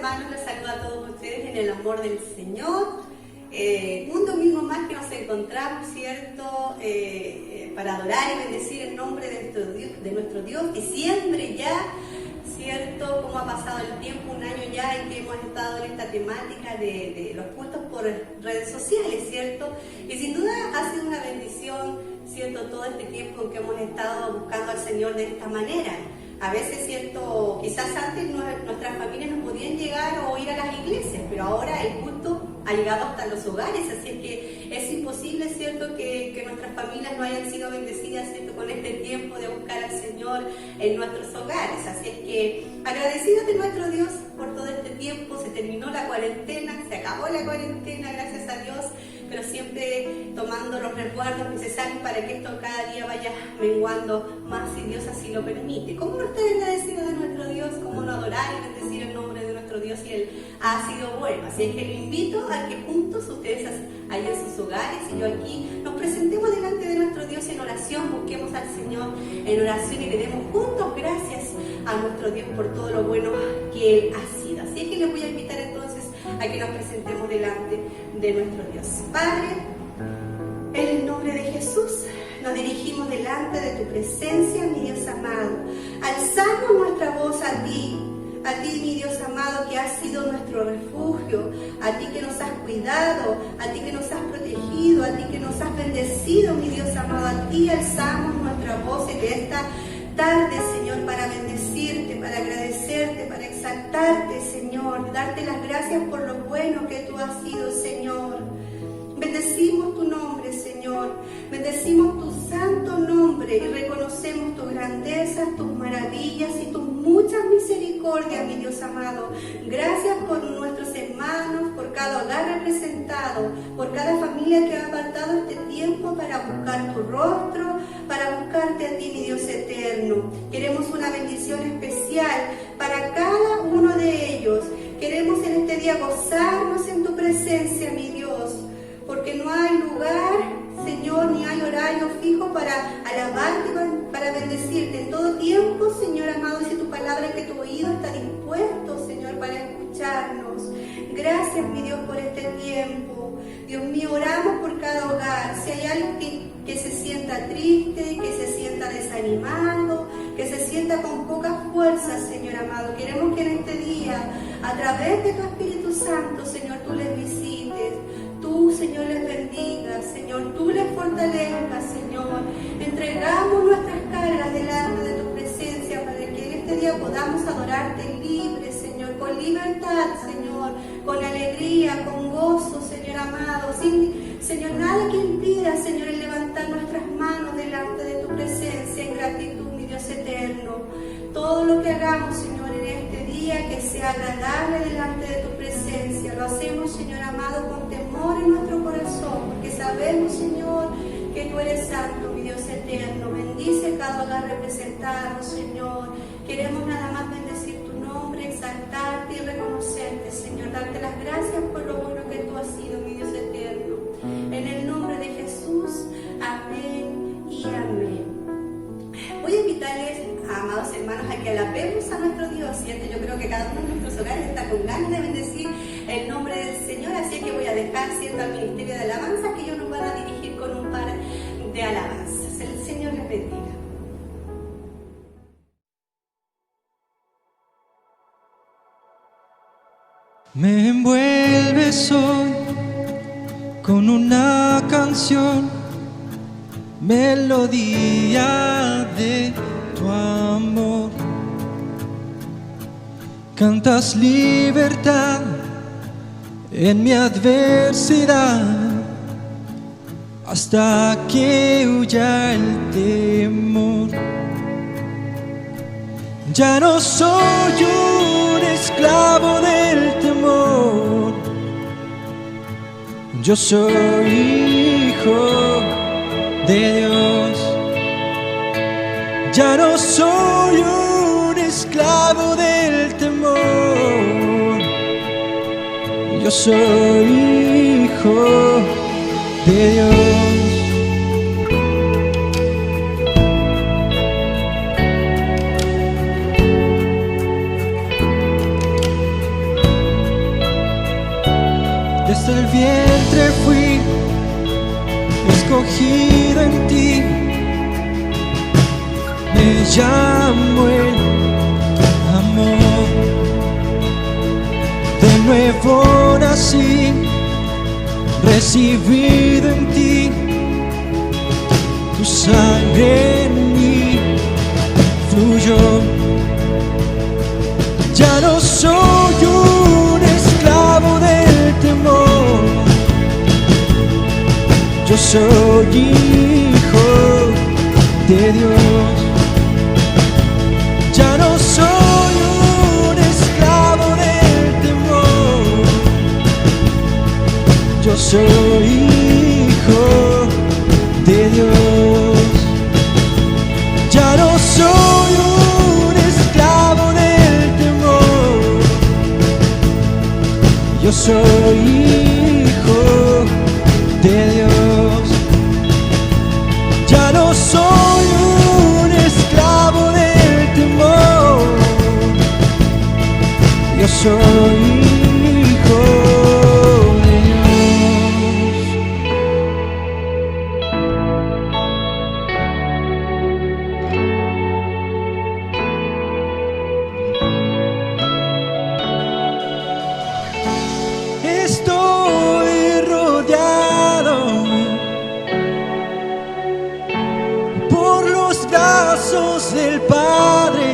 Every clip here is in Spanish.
hermanos, les saludo a todos ustedes en el amor del Señor. Un domingo más que nos encontramos, ¿cierto? Para adorar y bendecir el nombre de nuestro Dios, diciembre ya, ¿cierto? Cómo ha pasado el tiempo, un año ya en que hemos estado en esta temática de los cultos por redes sociales, ¿cierto? Y sin duda ha sido una bendición, ¿cierto? Todo este tiempo en que hemos estado buscando al Señor de esta manera. A veces, ¿cierto? Quizás antes nuestras familias no podían llegar o ir a las iglesias, pero ahora el culto ha llegado hasta los hogares, así es que es imposible, ¿cierto?, que nuestras familias no hayan sido bendecidas, ¿cierto?, con este tiempo de buscar al Señor en nuestros hogares. Así es que agradecidos de nuestro Dios por todo este tiempo. Se terminó la cuarentena, se acabó la cuarentena, gracias a Dios, pero siempre tomando los resguardos necesarios para que esto cada día vaya menguando más, si Dios así lo permite. ¿Cómo no estar agradecidos de nuestro Dios? ¿Cómo no adorar y bendecir el nombre de nuestro Dios? Y Él ha sido bueno. Así es que lo invito a que juntos, ustedes ahí en sus hogares y yo aquí, nos presentemos delante de nuestro Dios en oración, busquemos al Señor en oración y le demos juntos gracias a nuestro Dios por todo lo bueno que Él ha sido. Así es que les voy a invitar entonces a que nos presentemos delante de nuestro Dios. Padre, en el nombre de Jesús, nos dirigimos delante de tu presencia, mi Dios amado. Alzamos nuestra voz a ti, mi Dios amado, que has sido nuestro refugio, a ti que nos has cuidado, a ti que nos has protegido, a ti que nos has bendecido, mi Dios amado. A ti alzamos nuestra voz en esta tarde, Señor, para bendecirte, para agradecerte, para exaltarte, Señor, darte las gracias por lo bueno que tú has sido, Señor. Bendecimos tu nombre, Señor, bendecimos tu santo nombre y reconocemos tus grandezas, tus maravillas y tus muchas misericordias, mi Dios amado. Gracias por nuestros hermanos, por cada hogar representado, por cada familia que ha apartado este tiempo para buscar tu rostro, para buscarte a ti, mi Dios eterno. Queremos una bendición especial para cada uno de ellos. Queremos en este día gozarnos en tu presencia, mi Dios, porque no hay lugar, Señor, ni hay horario fijo para alabarte, para bendecirte. En todo tiempo, Señor amado, dice tu palabra que tu oído está dispuesto, Señor, para escucharnos. Gracias, mi Dios, por este tiempo. Dios mío, oramos por cada hogar. Si hay alguien que se sienta triste, que se sienta desanimado, que se sienta con pocas fuerzas, Señor amado, queremos que en este día, a través de tu Espíritu Santo, Señor, tú les visites. Tú, Señor, les bendiga, Señor, tú les fortalezcas, Señor. Entregamos nuestras cargas delante de tu presencia para que en este día podamos adorarte libre, Señor, con libertad, Señor, con alegría, con gozo, Señor amado, sin, Señor, nada que impida, Señor, el levantar nuestras manos delante de tu presencia en gratitud, mi Dios eterno. Todo lo que hagamos, Señor, en este día, que sea agradable delante de tu presencia. Lo hacemos, Señor amado, con temor en nuestro corazón, porque sabemos, Señor, que tú eres santo, mi Dios eterno. Bendice cada hogar representado, Señor. Queremos nada más bendecir tu nombre, exaltarte y reconocerte, Señor. Darte las gracias por lo bueno que tú has sido, mi Dios eterno. En el nombre de Jesús, amén y amén. Voy a invitarles, amados hermanos, a que alabemos a nuestro Dios, ¿cierto? Yo creo que cada uno de nuestros hogares está con ganas de bendecir el nombre del Señor, así que voy a dejar, ¿cierto?, al ministerio de alabanza, que ellos nos van a dirigir con un par de alabanzas. El Señor les bendiga. Me envuelves hoy con una canción, melodía de tu amor. Cantas libertad en mi adversidad, hasta que huya el temor. Ya no soy un esclavo del temor, yo soy hijo de Dios. Ya no soy un esclavo del temor, yo soy hijo de Dios. desde el vientre fui escogido en ti. Me llamo el amor. De nuevo nací, recibido en ti. Tu sangre en mí fluyó. Ya no soy un esclavo del temor. Yo soy hijo de Dios. Ya no soy un esclavo del temor. Yo soy hijo de Dios. Ya no soy un esclavo del temor. Yo soy hijo de Dios. Ya no soy un esclavo del temor. Yo soy hijo de Dios. Estoy rodeado por los brazos del Padre.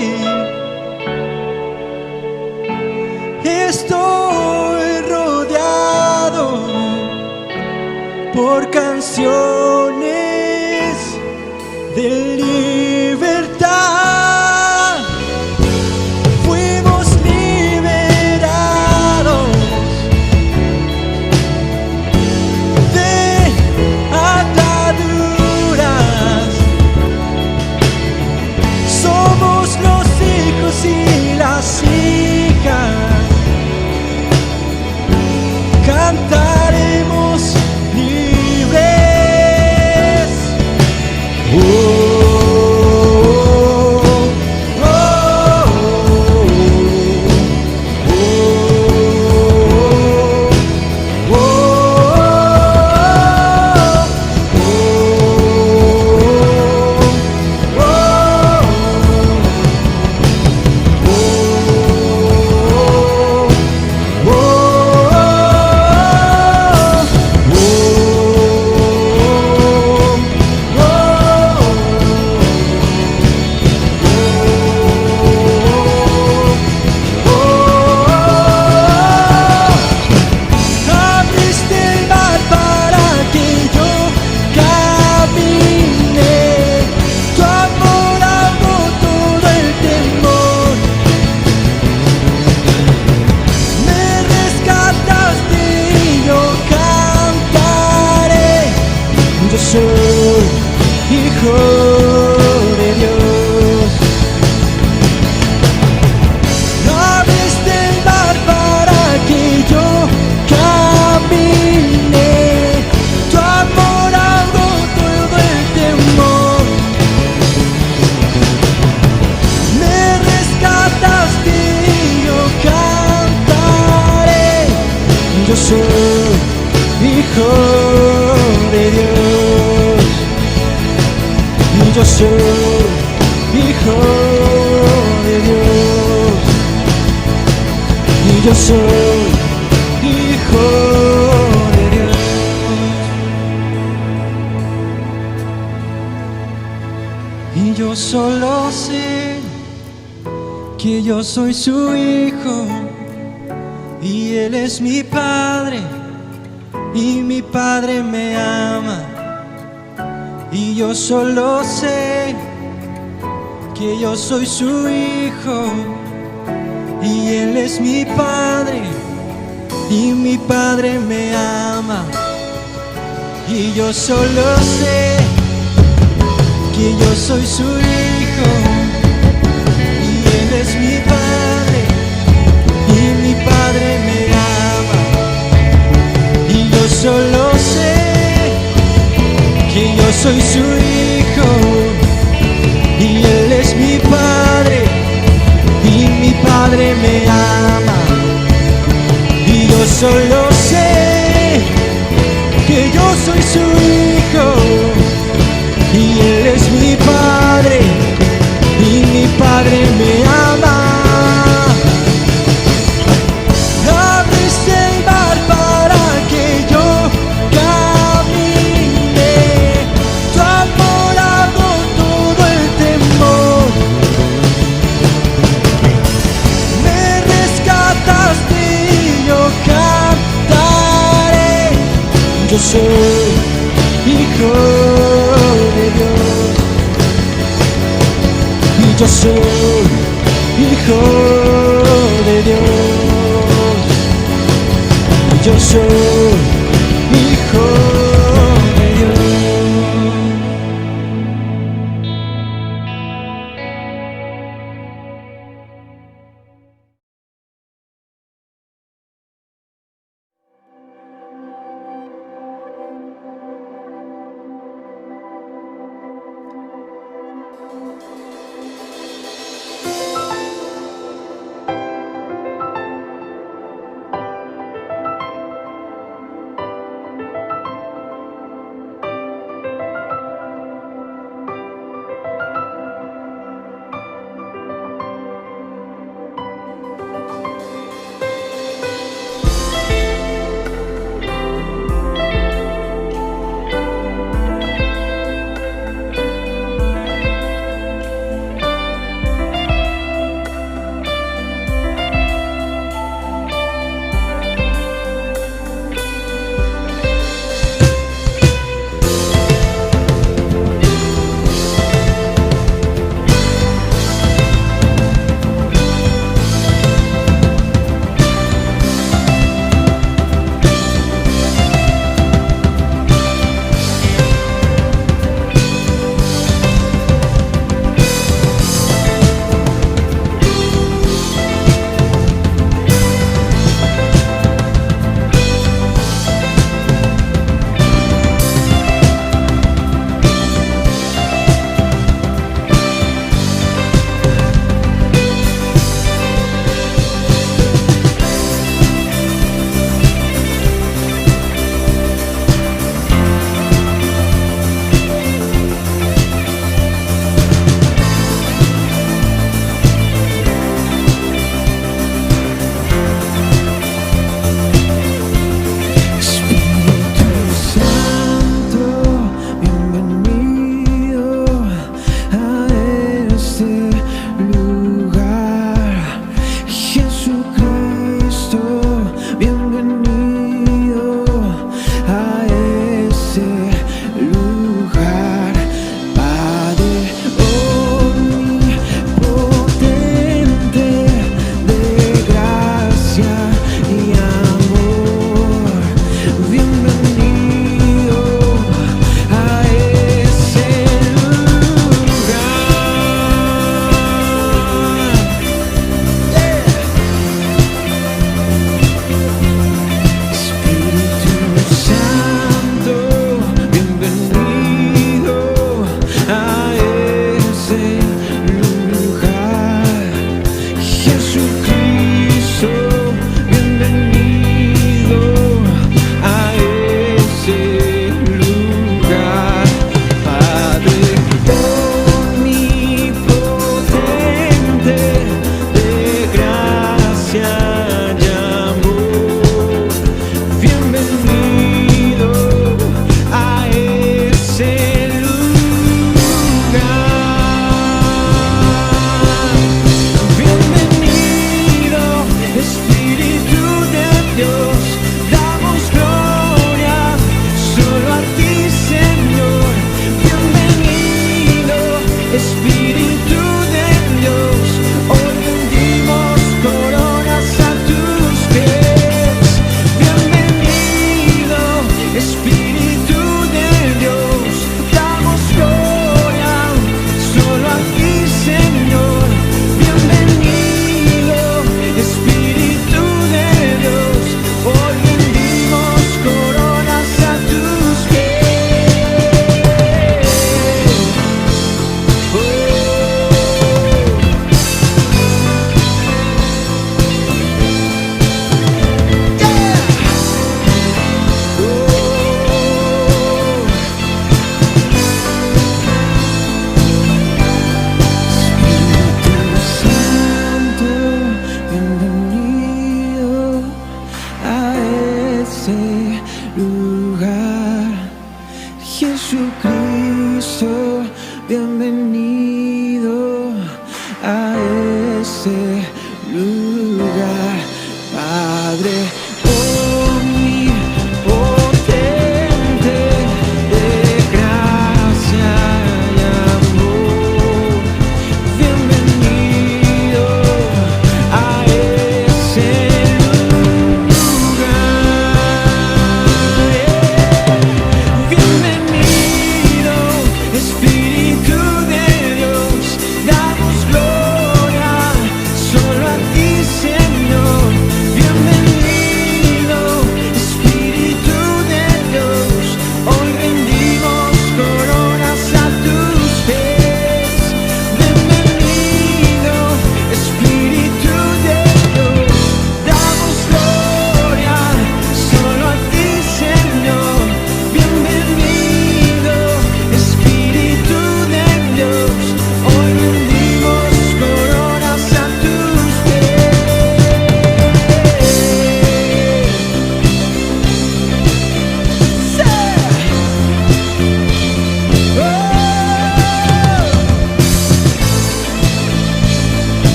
Estoy rodeado por canciones de libertad. Fuimos liberados de ataduras. Somos los hijos y las hijas. Cantaremos libres. Oh, oh, oh, oh, abriste el mar para que yo camine. Tu amor ahogó todo el temor. Me rescataste y yo cantaré. Yo soy hijo de Dios. Abriste el mar para que yo camine. Tu amor ahogó todo el temor. Me rescataste y yo cantaré. Yo soy hijo de Dios. Yo soy hijo de Dios. Y yo soy hijo de Dios. Y yo solo sé que yo soy su hijo. Y Él es mi Padre. Y mi Padre me ama. Y yo solo sé que yo soy su hijo. Y Él es mi Padre. Y mi Padre me ama. Y yo solo sé que yo soy su hijo. Y Él es mi Padre. Y mi Padre me ama. Y yo solo sé que yo soy su hijo. Y Él es mi Padre. Y mi Padre me ama. Y yo solo sé soy hijo de Dios. Y yo soy hijo de Dios. Y yo soy hijo de Dios. bienvenido a ese lugar, Padre omnipotente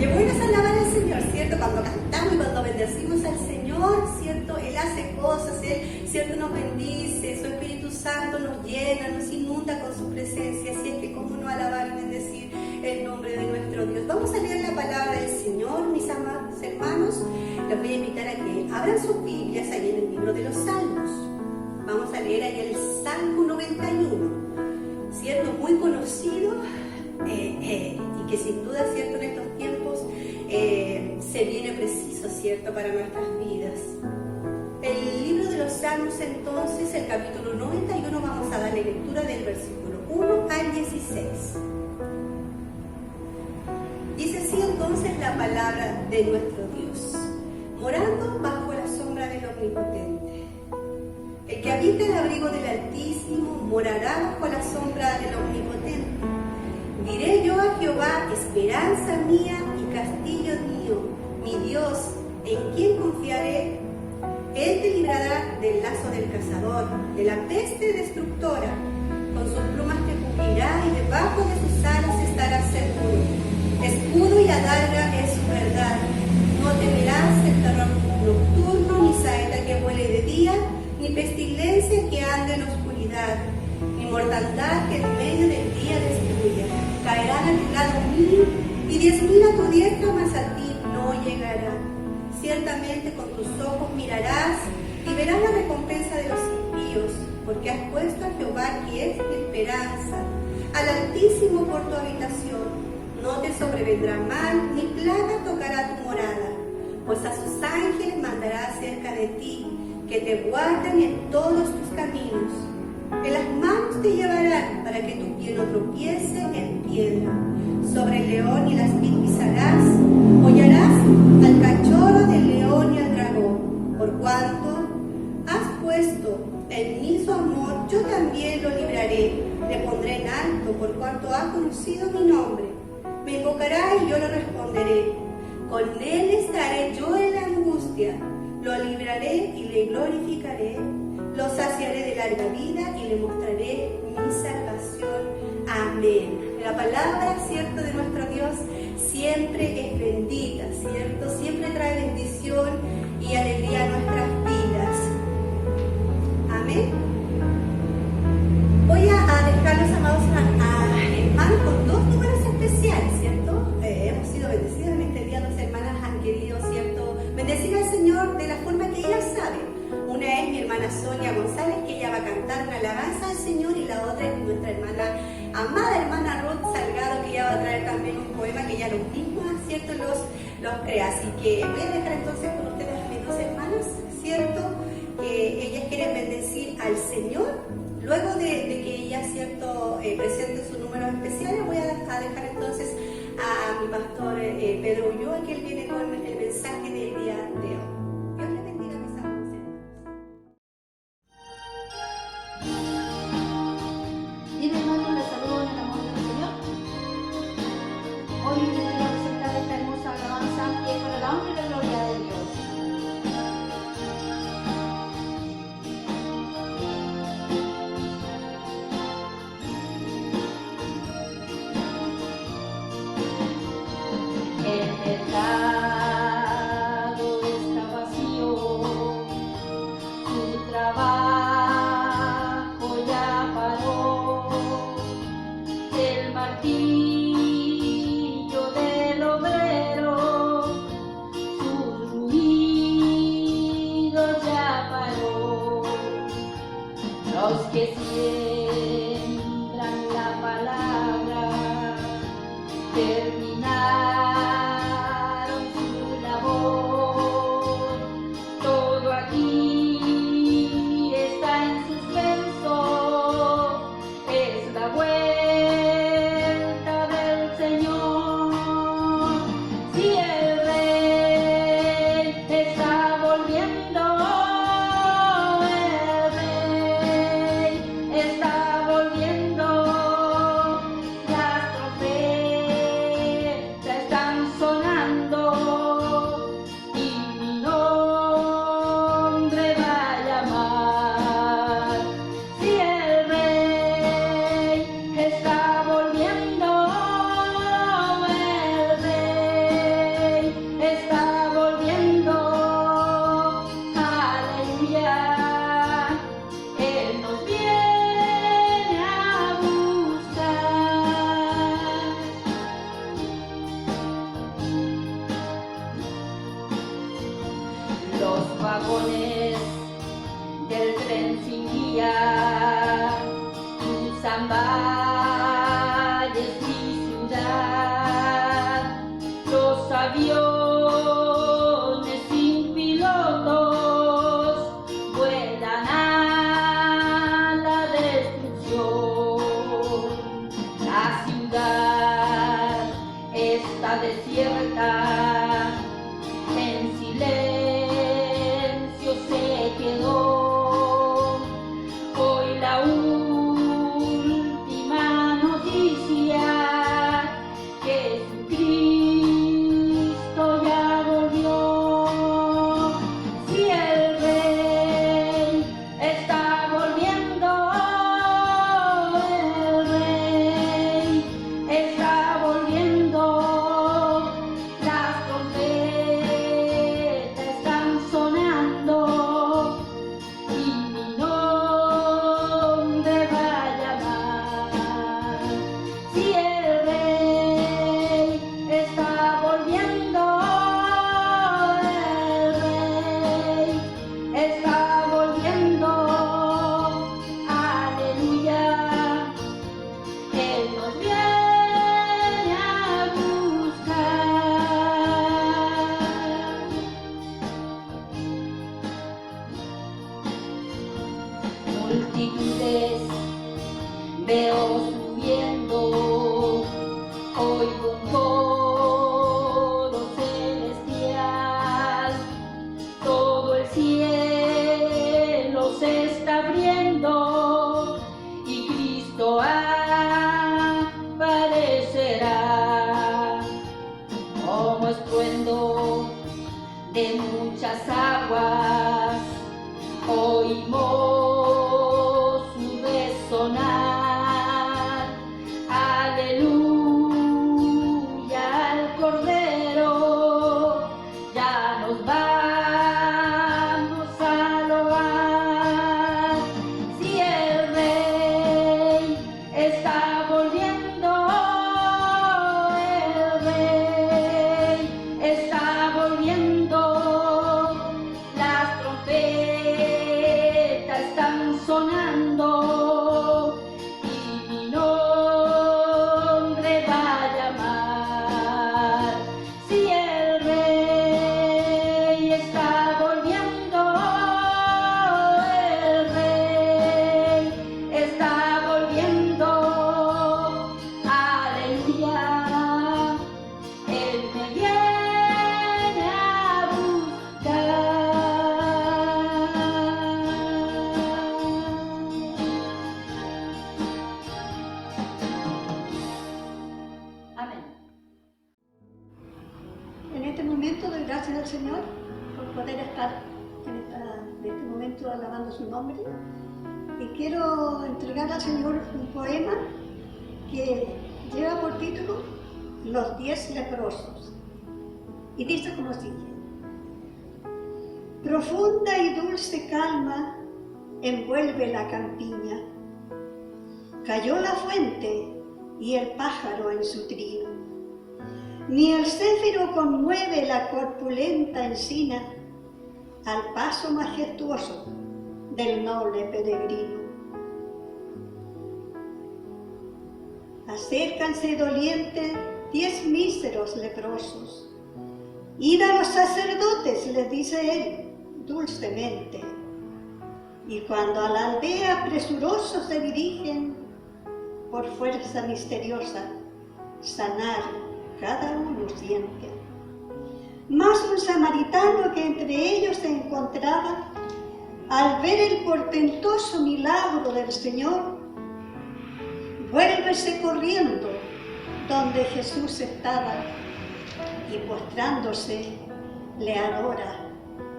Qué bueno es alabar al Señor, ¿cierto? Cuando cantamos y cuando bendecimos al Señor, ¿cierto? Él hace cosas, Él, ¿cierto? Nos bendice, su Espíritu Santo nos llena, nos inunda con su presencia. Así es que cómo no alabar y bendecir el nombre de nuestro Dios. Vamos a leer la palabra del Señor, mis amados hermanos. Les voy a invitar a que abran sus Biblias ahí en el libro de los Salmos. Vamos a leer ahí el Salmo 91, ¿cierto? Muy conocido. Y que sin duda, ¿cierto? En estos tiempos se viene preciso, ¿cierto? Para nuestras vidas. El libro de los Salmos, entonces, el capítulo 91, vamos a darle lectura del versículo 1 al 16. Dice así entonces la palabra de nuestro Dios: morando bajo la sombra del Omnipotente. El que habita el abrigo del Altísimo morará bajo la sombra del Omnipotente. Diré yo a Jehová, esperanza mía y castillo mío, mi Dios, en quien confiaré. Él te librará del lazo del cazador, de la peste destructora. Con sus plumas te cubrirá y debajo de sus alas estarás seguro. Escudo y adarga es su verdad. No temerás el terror nocturno, ni saeta que vuele de día, ni pestilencia que ande en oscuridad, ni mortandad que en medio del día destruya. Caerán a tu lado 1000 y 10.000 a tu diestra, mas a ti no llegarán. Ciertamente con tus ojos mirarás y verás la recompensa de los impíos, porque has puesto a Jehová, que es mi esperanza, al Altísimo por tu habitación. No te sobrevendrá mal, ni plaga tocará tu morada, pues a sus ángeles mandará acerca de ti, que te guarden en todos tus caminos. En las manos te llevarán para que tu pie no tropiece en piedra. Sobre el león y las vid pisarás, hollarás al cachorro del león y al dragón. Por cuanto has puesto en mí su amor, yo también lo libraré. Le pondré en alto, por cuanto ha conocido mi nombre. Me invocará y yo lo responderé. Con él estaré yo en la angustia. Lo libraré y le glorificaré. Lo saciaré de larga vida y le mostraré mi salvación. Amén. La palabra, ¿cierto?, de nuestro Dios siempre es bendita, ¿cierto? Siempre trae bendición y alegría a nuestras vidas. Amén. Voy a dejarlos, amados hermanos, con dos números especiales, ¿cierto? Hemos sido bendecidos en este día. Dos hermanas han querido, ¿cierto?, bendecir al Señor de la forma que ellas saben. Una es mi hermana Sonia González, que ella va a cantar una alabanza al Señor, y la otra es nuestra hermana, amada hermana Ruth Salgado, que ella va a traer también un poema que ella los mismos, ¿cierto?, los crea. Así que voy a dejar entonces con ustedes a mis dos hermanas, ¿cierto?, que ellas quieren bendecir al Señor. Luego de que ellas, ¿cierto?, presenten sus números especiales, voy a dejar entonces a mi pastor Pedro Ulloa, que él viene con el mensaje del día de hoy. Dios les bendiga, mis amados hermanos. Bien, hermanos, les saludo en el amor del Señor. Hoy les voy a presentar esta hermosa alabanza que es para la honra y la gloria de Dios. El mercado está vacío, su trabajo ya paró, el martillo del obrero, su ruido ya paró. Los que siembran la palabra terminaron su vagones del tren sin guía, cruzan valles mi ciudad, los aviones sin pilotos vuelan a la destrucción. La ciudad está desierta, en silencio se quedó. Hoy la última noticia, Jesucristo ya volvió. Si el Rey está volviendo, el Rey está volviendo. Las trompetas están sonando y mi nombre va a llamar. Si el Rey está volviendo, el Rey está volviendo. Aleluya, Él nos viene a buscar. Multitudes veo subiendo, oigo un coro celestial, todo el cielo se está abriendo y Cristo aparecerá como estruendo de muchas aguas. Oímos su resonar, aleluya al Cordero, ya nos vamos a loar. Si el Rey está volviendo, el Rey está volviendo. Las trompetas están sonando y mi nombre va a llamar. Si el Rey está volviendo, el Rey está volviendo. Aleluya, Él me viene a Amén. En este momento doy gracias al Señor por poder estar en este momento alabando su nombre, y quiero entregar al Señor un poema que lleva por título Los 10 leprosos, y dice como sigue: profunda y dulce calma envuelve la campiña, cayó la fuente y el pájaro en su trino, ni el céfiro conmueve la corpulenta encina al paso majestuoso del noble peregrino. Acércanse dolientes 10 míseros leprosos, id a los sacerdotes, les dice él dulcemente, y cuando a la aldea presurosos se dirigen, por fuerza misteriosa sanar cada uno siente. Mas un samaritano que entre ellos se encontraba, al ver el portentoso milagro del Señor, vuélvese corriendo donde Jesús estaba y postrándose le adora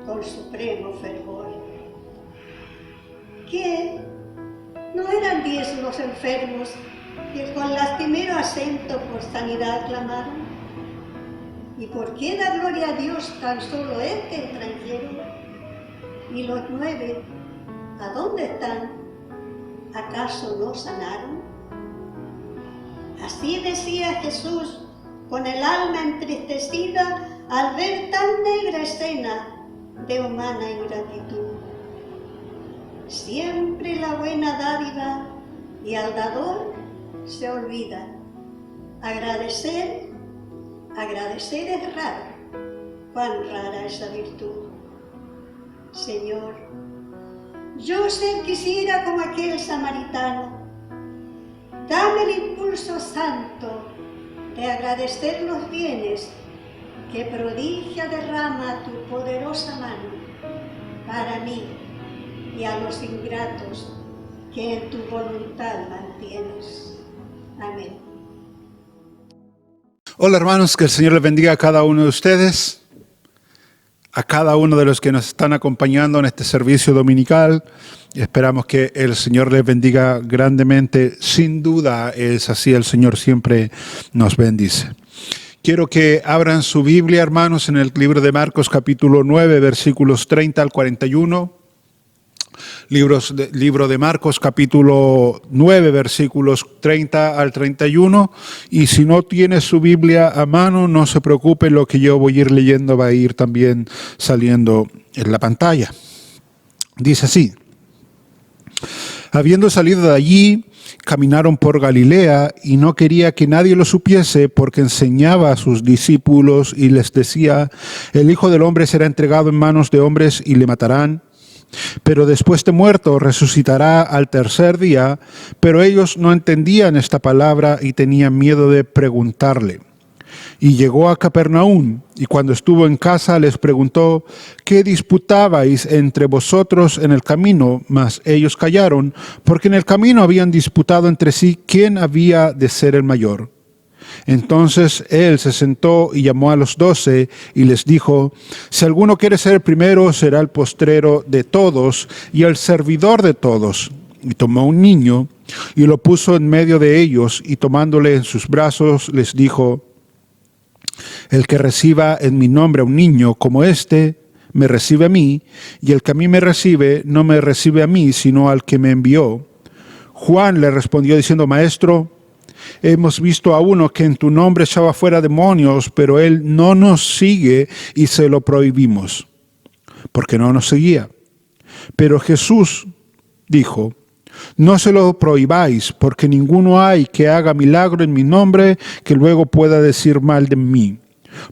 con supremo fervor. ¿Qué? ¿No eran 10 los enfermos que con lastimero acento por sanidad clamaron? ¿Y por qué da gloria a Dios tan solo este extranjero? ¿Y los 9, a dónde están? ¿Acaso no sanaron? Así decía Jesús, con el alma entristecida al ver tan negra escena, de humana ingratitud. Siempre la buena dádiva y al dador se olvida. Agradecer es raro. Cuán rara esa virtud. Señor, yo quisiera como aquel samaritano, dame el impulso santo de agradecer los bienes que prodigia derrama tu poderosa mano para mí y a los ingratos que en tu voluntad mantienes. Amén. Hola hermanos, que el Señor les bendiga a cada uno de ustedes, a cada uno de los que nos están acompañando en este servicio dominical. Esperamos que el Señor les bendiga grandemente. Sin duda es así, el Señor siempre nos bendice. Quiero que abran su Biblia, hermanos, en el libro de Marcos capítulo 9, versículos 30 al 41. Libro de Marcos capítulo 9, versículos 30 al 31. Y si no tiene su Biblia a mano, no se preocupe, lo que yo voy a ir leyendo va a ir también saliendo en la pantalla. Dice así: habiendo salido de allí, caminaron por Galilea, y no quería que nadie lo supiese, porque enseñaba a sus discípulos y les decía: el Hijo del Hombre será entregado en manos de hombres y le matarán, pero después de muerto resucitará al tercer día. Pero ellos no entendían esta palabra y tenían miedo de preguntarle. Y llegó a Capernaum, y cuando estuvo en casa les preguntó: ¿qué disputabais entre vosotros en el camino? Mas ellos callaron, porque en el camino habían disputado entre sí quién había de ser el mayor. Entonces él se sentó y llamó a los 12 y les dijo: si alguno quiere ser el primero, será el postrero de todos y el servidor de todos. Y tomó un niño y lo puso en medio de ellos, y tomándole en sus brazos les dijo: el que reciba en mi nombre a un niño como este, me recibe a mí, y el que a mí me recibe, no me recibe a mí, sino al que me envió. Juan le respondió diciendo: Maestro, hemos visto a uno que en tu nombre echaba fuera demonios, pero él no nos sigue y se lo prohibimos, porque no nos seguía. Pero Jesús dijo: no se lo prohibáis, porque ninguno hay que haga milagro en mi nombre que luego pueda decir mal de mí.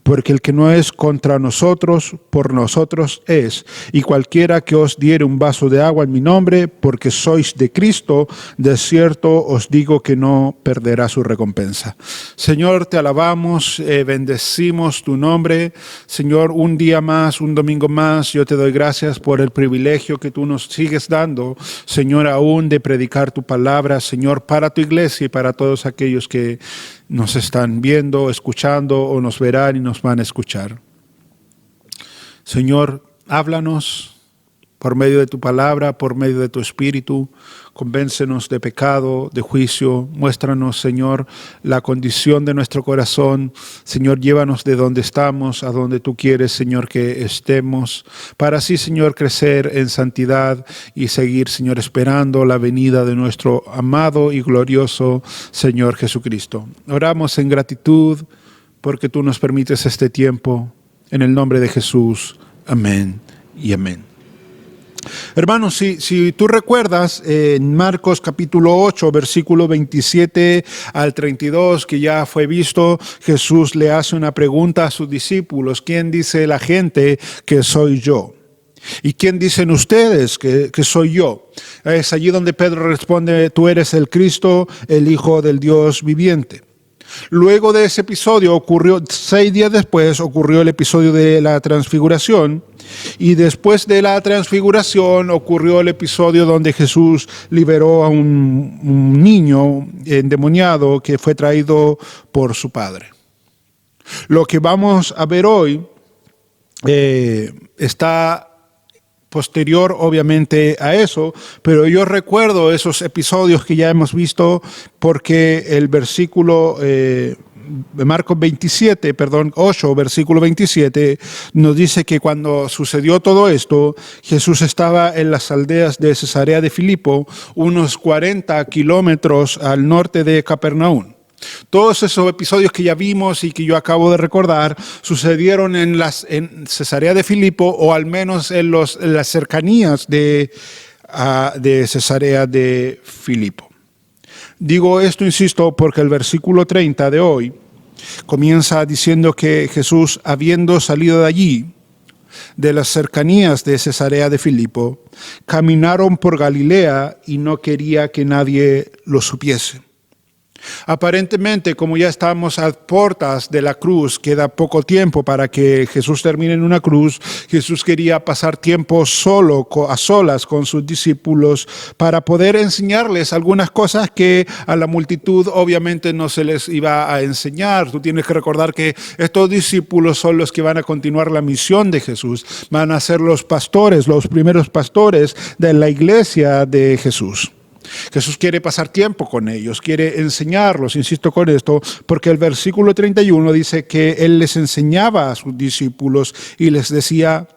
Porque el que no es contra nosotros, por nosotros es. Y cualquiera que os diere un vaso de agua en mi nombre, porque sois de Cristo, de cierto os digo que no perderá su recompensa. Señor, te alabamos, bendecimos tu nombre. Señor, un día más, un domingo más, yo te doy gracias por el privilegio que tú nos sigues dando, Señor, aún de predicar tu palabra, Señor, para tu iglesia y para todos aquellos que nos están viendo, escuchando o nos verán y nos van a escuchar. Señor, háblanos por medio de tu palabra, por medio de tu espíritu. Convéncenos de pecado, de juicio. Muéstranos, Señor, la condición de nuestro corazón. Señor, llévanos de donde estamos a donde tú quieres, Señor, que estemos, para así, Señor, crecer en santidad y seguir, Señor, esperando la venida de nuestro amado y glorioso Señor Jesucristo. Oramos en gratitud porque tú nos permites este tiempo. En el nombre de Jesús. Amén y amén. Hermanos, si tú recuerdas en Marcos capítulo 8, versículo 27 al 32, que ya fue visto, Jesús le hace una pregunta a sus discípulos: ¿quién dice la gente que soy yo? ¿Y quién dicen ustedes que soy yo? Es allí donde Pedro responde: tú eres el Cristo, el Hijo del Dios viviente. Luego de ese episodio 6 días después, ocurrió el episodio de la transfiguración. Y después de la transfiguración ocurrió el episodio donde Jesús liberó a un niño endemoniado que fue traído por su padre. Lo que vamos a ver hoy está posterior, obviamente, a eso, pero yo recuerdo esos episodios que ya hemos visto porque el versículo Marcos 8, versículo 27, nos dice que cuando sucedió todo esto, Jesús estaba en las aldeas de Cesarea de Filipo, unos 40 kilómetros al norte de Capernaum. Todos esos episodios que ya vimos y que yo acabo de recordar sucedieron en Cesarea de Filipo, o al menos en las cercanías de Cesarea de Filipo. Digo esto, insisto, porque el versículo 30 de hoy comienza diciendo que Jesús, habiendo salido de allí, de las cercanías de Cesarea de Filipo, caminaron por Galilea y no quería que nadie lo supiese. Aparentemente, como ya estamos a puertas de la cruz, queda poco tiempo para que Jesús termine en una cruz. Jesús quería pasar tiempo a solas con sus discípulos para poder enseñarles algunas cosas que a la multitud obviamente no se les iba a enseñar. Tú tienes que recordar que estos discípulos son los que van a continuar la misión de Jesús. Van a ser los pastores, los primeros pastores de la iglesia de Jesús. Jesús quiere pasar tiempo con ellos, quiere enseñarlos, insisto con esto, porque el versículo 31 dice que Él les enseñaba a sus discípulos y les decía,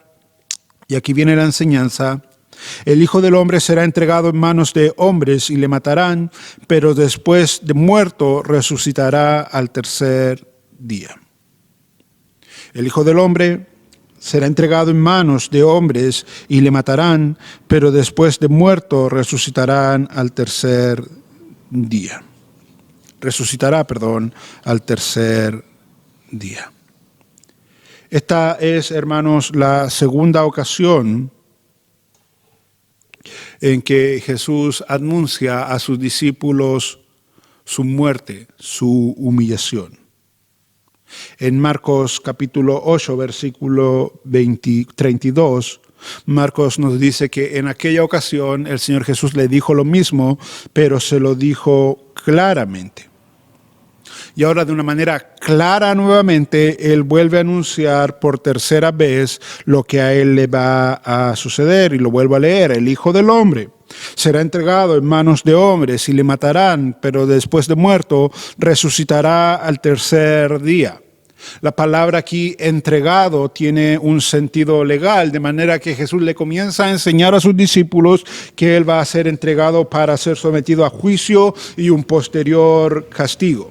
y aquí viene la enseñanza, el Hijo del Hombre será entregado en manos de hombres y le matarán, pero después de muerto resucitará al tercer día. El Hijo del Hombre será entregado en manos de hombres y le matarán, pero después de muerto resucitarán al tercer día. Resucitará, al tercer día. Esta es, hermanos, la segunda ocasión en que Jesús anuncia a sus discípulos su muerte, su humillación. En Marcos capítulo 8, versículo 32, Marcos nos dice que en aquella ocasión el Señor Jesús le dijo lo mismo, pero se lo dijo claramente. Y ahora de una manera clara nuevamente, Él vuelve a anunciar por tercera vez lo que a Él le va a suceder. Y lo vuelvo a leer, el Hijo del Hombre será entregado en manos de hombres y le matarán, pero después de muerto resucitará al tercer día. La palabra aquí entregado tiene un sentido legal, de manera que Jesús le comienza a enseñar a sus discípulos que Él va a ser entregado para ser sometido a juicio y un posterior castigo.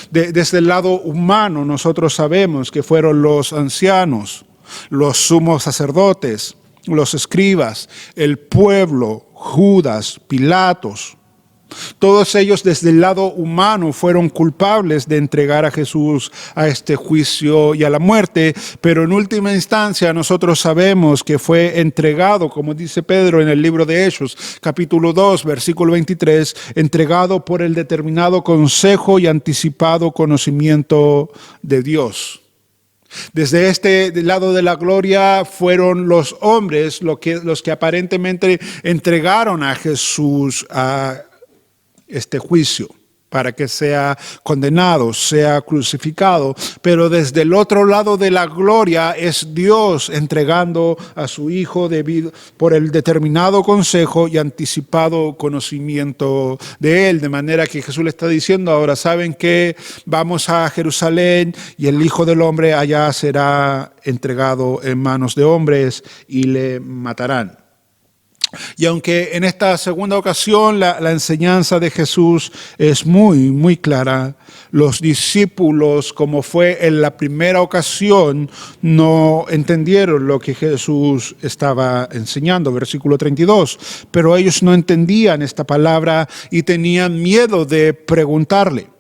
Desde el lado humano nosotros sabemos que fueron los ancianos, los sumos sacerdotes, los escribas, el pueblo, Judas, Pilatos. Todos ellos desde el lado humano fueron culpables de entregar a Jesús a este juicio y a la muerte, pero en última instancia nosotros sabemos que fue entregado, como dice Pedro en el libro de Hechos, capítulo 2, versículo 23, entregado por el determinado consejo y anticipado conocimiento de Dios. Desde este lado de la gloria fueron los hombres los que aparentemente entregaron a Jesús a este juicio para que sea condenado, sea crucificado. Pero desde el otro lado de la gloria es Dios entregando a su Hijo por el determinado consejo y anticipado conocimiento de Él. De manera que Jesús le está diciendo ahora, ¿saben qué? Vamos a Jerusalén y el Hijo del Hombre allá será entregado en manos de hombres y le matarán. Y aunque en esta segunda ocasión la enseñanza de Jesús es muy, muy clara, los discípulos, como fue en la primera ocasión, no entendieron lo que Jesús estaba enseñando, versículo 32. Pero ellos no entendían esta palabra y tenían miedo de preguntarle.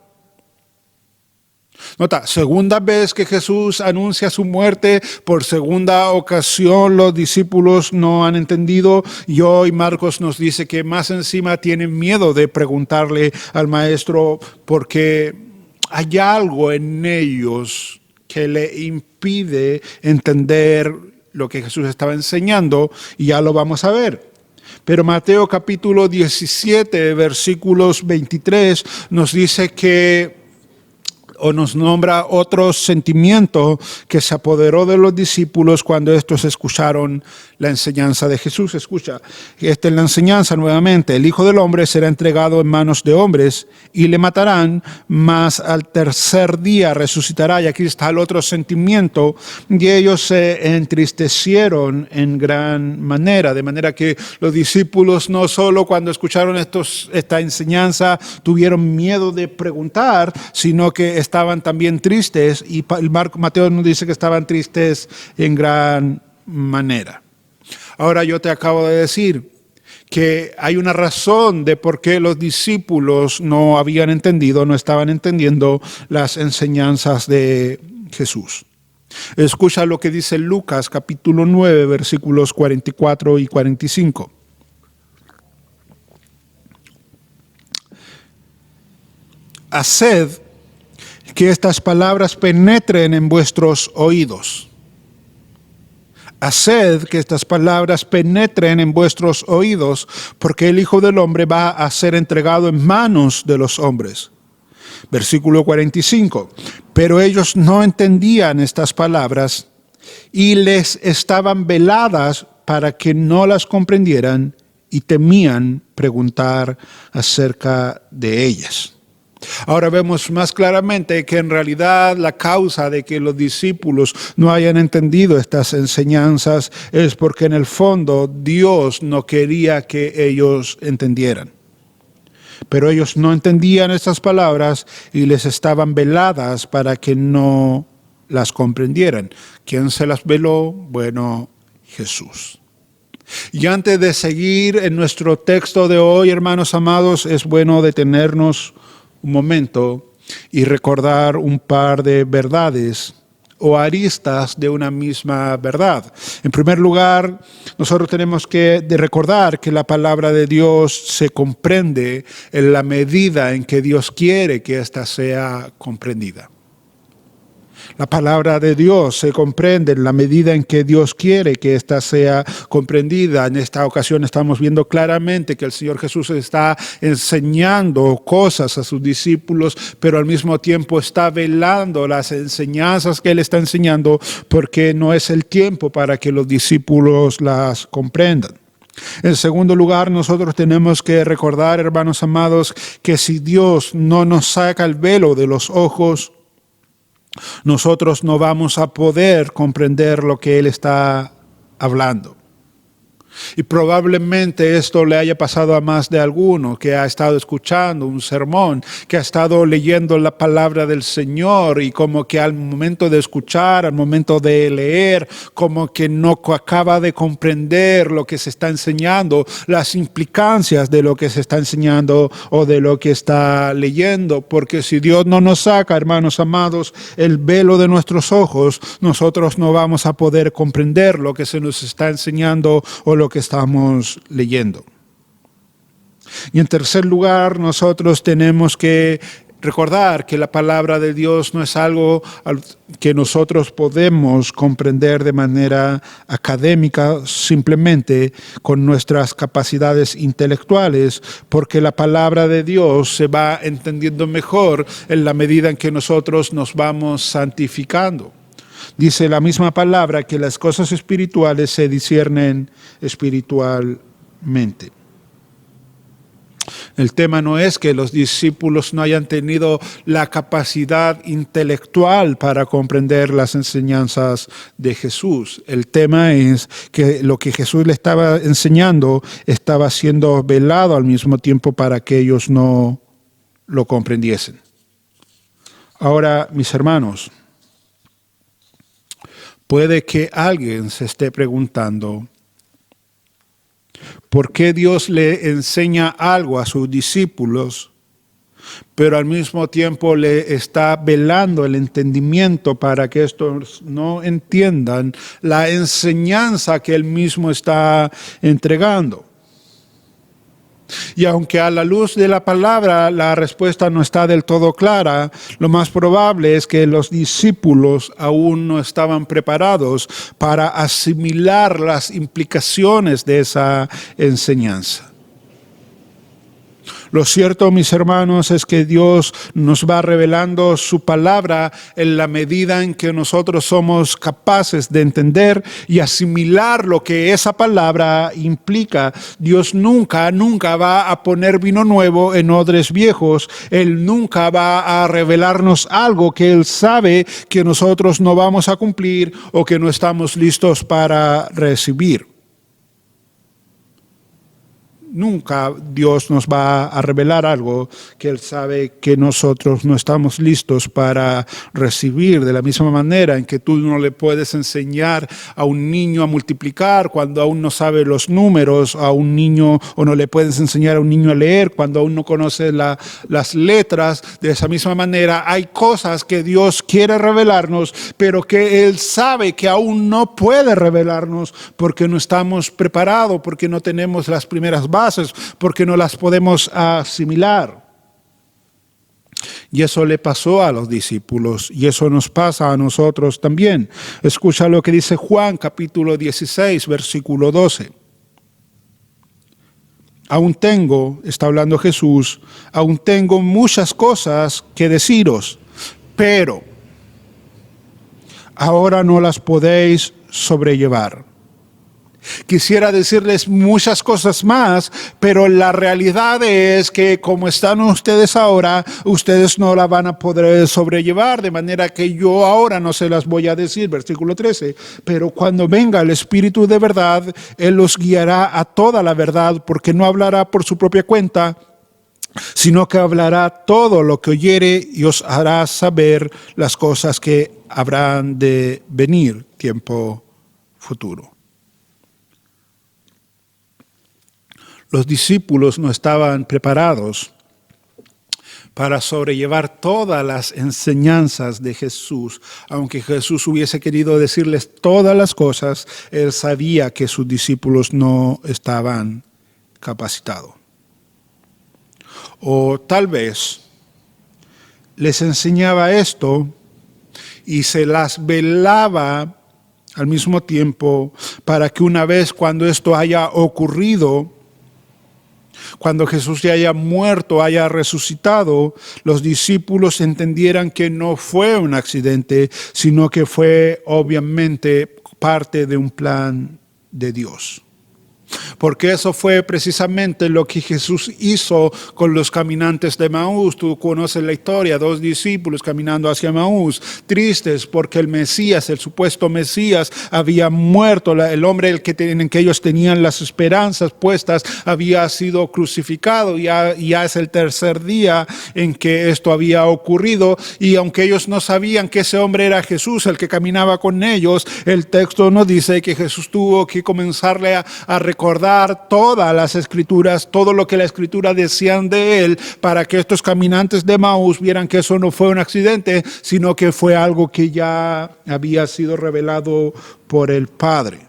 Nota, segunda vez que Jesús anuncia su muerte, por segunda ocasión los discípulos no han entendido y hoy Marcos nos dice que más encima tienen miedo de preguntarle al maestro porque hay algo en ellos que le impide entender lo que Jesús estaba enseñando y ya lo vamos a ver. Pero Mateo capítulo 17, versículos 23 nos dice que o nos nombra otro sentimiento que se apoderó de los discípulos cuando estos escucharon la enseñanza de Jesús. Escucha, esta es la enseñanza nuevamente. El Hijo del Hombre será entregado en manos de hombres y le matarán, mas al tercer día resucitará. Y aquí está el otro sentimiento, y ellos se entristecieron en gran manera, de manera que los discípulos no solo cuando escucharon esta enseñanza tuvieron miedo de preguntar, sino que estaban también tristes, y Mateo nos dice que estaban tristes en gran manera. Ahora yo te acabo de decir que hay una razón de por qué los discípulos no estaban entendiendo las enseñanzas de Jesús. Escucha lo que dice Lucas capítulo 9, versículos 44 y 45. Haced que estas palabras penetren en vuestros oídos. Haced que estas palabras penetren en vuestros oídos, porque el Hijo del Hombre va a ser entregado en manos de los hombres. Versículo 45. Pero ellos no entendían estas palabras y les estaban veladas para que no las comprendieran y temían preguntar acerca de ellas. Ahora vemos más claramente que en realidad la causa de que los discípulos no hayan entendido estas enseñanzas es porque en el fondo Dios no quería que ellos entendieran. Pero ellos no entendían estas palabras y les estaban veladas para que no las comprendieran. ¿Quién se las veló? Bueno, Jesús. Y antes de seguir en nuestro texto de hoy, hermanos amados, es bueno detenernos un momento y recordar un par de verdades o aristas de una misma verdad. En primer lugar, nosotros tenemos que recordar que la palabra de Dios se comprende en la medida en que Dios quiere que ésta sea comprendida. La palabra de Dios se comprende en la medida en que Dios quiere que ésta sea comprendida. En esta ocasión estamos viendo claramente que el Señor Jesús está enseñando cosas a sus discípulos, pero al mismo tiempo está velando las enseñanzas que Él está enseñando, porque no es el tiempo para que los discípulos las comprendan. En segundo lugar, nosotros tenemos que recordar, hermanos amados, que si Dios no nos saca el velo de los ojos, nosotros no vamos a poder comprender lo que Él está hablando. Y probablemente esto le haya pasado a más de alguno que ha estado escuchando un sermón, que ha estado leyendo la palabra del Señor y como que al momento de escuchar, al momento de leer, como que no acaba de comprender lo que se está enseñando, las implicancias de lo que se está enseñando o de lo que está leyendo. Porque si Dios no nos saca, hermanos amados, el velo de nuestros ojos, nosotros no vamos a poder comprender lo que se nos está enseñando o lo que estamos leyendo. Y en tercer lugar, nosotros tenemos que recordar que la palabra de Dios no es algo que nosotros podemos comprender de manera académica, simplemente con nuestras capacidades intelectuales, porque la palabra de Dios se va entendiendo mejor en la medida en que nosotros nos vamos santificando. Dice la misma palabra que las cosas espirituales se disciernen espiritualmente. El tema no es que los discípulos no hayan tenido la capacidad intelectual para comprender las enseñanzas de Jesús. El tema es que lo que Jesús le estaba enseñando estaba siendo velado al mismo tiempo para que ellos no lo comprendiesen. Ahora, mis hermanos, puede que alguien se esté preguntando, ¿por qué Dios le enseña algo a sus discípulos, pero al mismo tiempo le está velando el entendimiento para que estos no entiendan la enseñanza que Él mismo está entregando? Y aunque a la luz de la palabra la respuesta no está del todo clara, lo más probable es que los discípulos aún no estaban preparados para asimilar las implicaciones de esa enseñanza. Lo cierto, mis hermanos, es que Dios nos va revelando su palabra en la medida en que nosotros somos capaces de entender y asimilar lo que esa palabra implica. Dios nunca va a poner vino nuevo en odres viejos. Él nunca va a revelarnos algo que Él sabe que nosotros no vamos a cumplir o que no estamos listos para recibir. Nunca Dios nos va a revelar algo que Él sabe que nosotros no estamos listos para recibir. De la misma manera en que tú no le puedes enseñar a un niño a multiplicar cuando aún no sabe los números, a un niño, o no le puedes enseñar a un niño a leer cuando aún no conoce las letras. De esa misma manera hay cosas que Dios quiere revelarnos, pero que Él sabe que aún no puede revelarnos porque no estamos preparados, porque no tenemos las primeras bases, porque no las podemos asimilar. Y eso le pasó a los discípulos y eso nos pasa a nosotros también. Escucha lo que dice Juan capítulo 16, versículo 12. Aún tengo, está hablando Jesús, aún tengo muchas cosas que deciros, pero ahora no las podéis sobrellevar. Quisiera decirles muchas cosas más, pero la realidad es que como están ustedes ahora, ustedes no la van a poder sobrellevar, de manera que yo ahora no se las voy a decir, versículo 13, pero cuando venga el Espíritu de verdad, Él los guiará a toda la verdad, porque no hablará por su propia cuenta, sino que hablará todo lo que oyere y os hará saber las cosas que habrán de venir, tiempo futuro. Los discípulos no estaban preparados para sobrellevar todas las enseñanzas de Jesús. Aunque Jesús hubiese querido decirles todas las cosas, Él sabía que sus discípulos no estaban capacitados. O tal vez les enseñaba esto y se las velaba al mismo tiempo para que una vez cuando esto haya ocurrido, cuando Jesús ya haya muerto, haya resucitado, los discípulos entendieran que no fue un accidente, sino que fue obviamente parte de un plan de Dios. Porque eso fue precisamente lo que Jesús hizo con los caminantes de Emaús. Tú conoces la historia, 2 discípulos caminando hacia Emaús, tristes porque el Mesías, el supuesto Mesías, había muerto. El hombre en el que ellos tenían las esperanzas puestas había sido crucificado. Ya es el tercer día en que esto había ocurrido. Y aunque ellos no sabían que ese hombre era Jesús, el que caminaba con ellos, el texto nos dice que Jesús tuvo que comenzarle a recordar todas las escrituras, todo lo que la escritura decían de él, para que estos caminantes de Emaús vieran que eso no fue un accidente, sino que fue algo que ya había sido revelado por el Padre.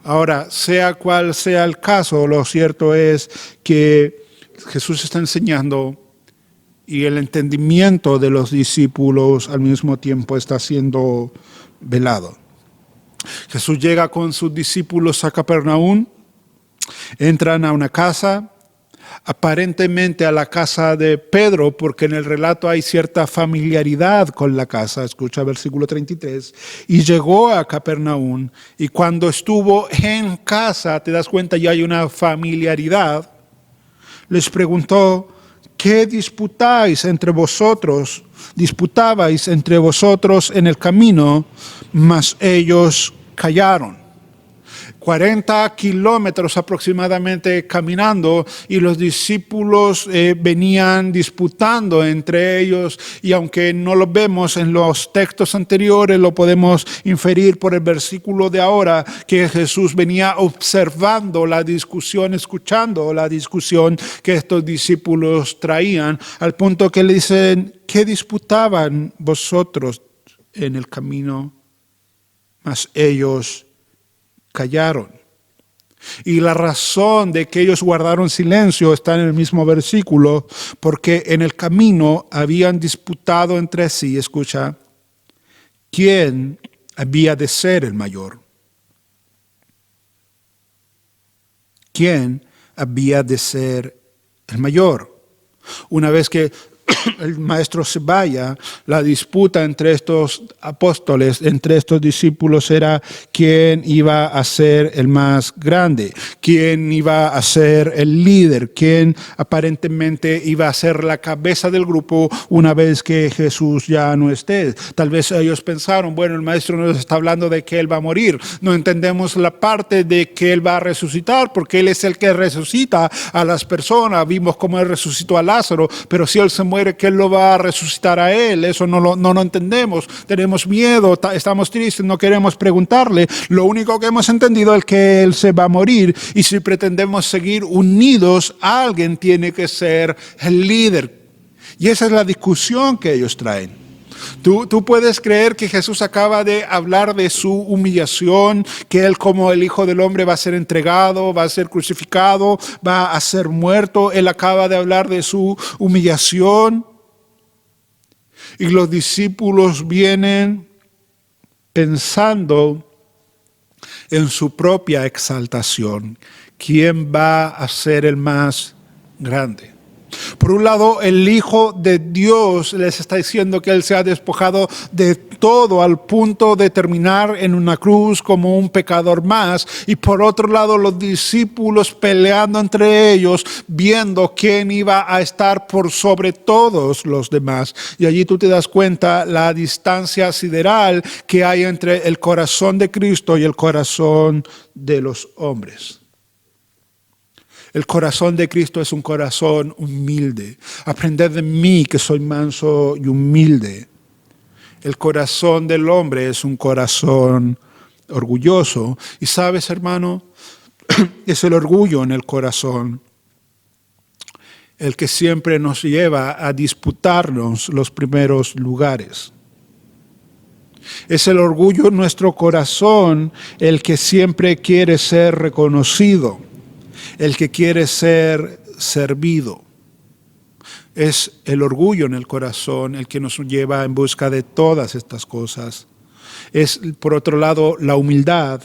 Ahora, sea cual sea el caso, lo cierto es que Jesús está enseñando y el entendimiento de los discípulos al mismo tiempo está siendo velado. Jesús llega con sus discípulos a Capernaum, entran a una casa, aparentemente a la casa de Pedro, porque en el relato hay cierta familiaridad con la casa. Escucha versículo 33. Y llegó a Capernaum, y cuando estuvo en casa, te das cuenta, ya hay una familiaridad, les preguntó: ¿qué disputabais entre vosotros en el camino? Mas ellos callaron. 40 kilómetros aproximadamente caminando, y los discípulos venían disputando entre ellos, y aunque no lo vemos en los textos anteriores, lo podemos inferir por el versículo de ahora, que Jesús venía observando la discusión, escuchando la discusión que estos discípulos traían, al punto que le dicen: ¿qué disputaban vosotros en el camino? Mas ellos callaron. Y la razón de que ellos guardaron silencio está en el mismo versículo, porque en el camino habían disputado entre sí, escucha, quién había de ser el mayor. ¿Quién había de ser el mayor. Una vez que el maestro se vaya, la disputa entre estos apóstoles, entre estos discípulos, era quién iba a ser el más grande, quién iba a ser el líder, quién aparentemente iba a ser la cabeza del grupo una vez que Jesús ya no esté. Tal vez ellos pensaron, bueno, el maestro nos está hablando de que él va a morir. No entendemos la parte de que él va a resucitar, porque él es el que resucita a las personas. Vimos cómo él resucitó a Lázaro, pero si él se muere, que él lo va a resucitar a él. Eso no lo entendemos. Tenemos miedo, estamos tristes, no queremos preguntarle. Lo único que hemos entendido es que él se va a morir, y si pretendemos seguir unidos, alguien tiene que ser el líder. Y esa es la discusión que ellos traen. Tú puedes creer que Jesús acaba de hablar de su humillación, que Él como el Hijo del Hombre va a ser entregado, va a ser crucificado, va a ser muerto. Él acaba de hablar de su humillación. Y los discípulos vienen pensando en su propia exaltación. ¿Quién va a ser el más grande? Por un lado, el Hijo de Dios les está diciendo que Él se ha despojado de todo al punto de terminar en una cruz como un pecador más. Y por otro lado, los discípulos peleando entre ellos, viendo quién iba a estar por sobre todos los demás. Y allí tú te das cuenta la distancia sideral que hay entre el corazón de Cristo y el corazón de los hombres. El corazón de Cristo es un corazón humilde. Aprended de mí, que soy manso y humilde. El corazón del hombre es un corazón orgulloso. Y sabes, hermano, es el orgullo en el corazón el que siempre nos lleva a disputarnos los primeros lugares. Es el orgullo en nuestro corazón el que siempre quiere ser reconocido, el que quiere ser servido. Es el orgullo en el corazón el que nos lleva en busca de todas estas cosas. Es, por otro lado, la humildad.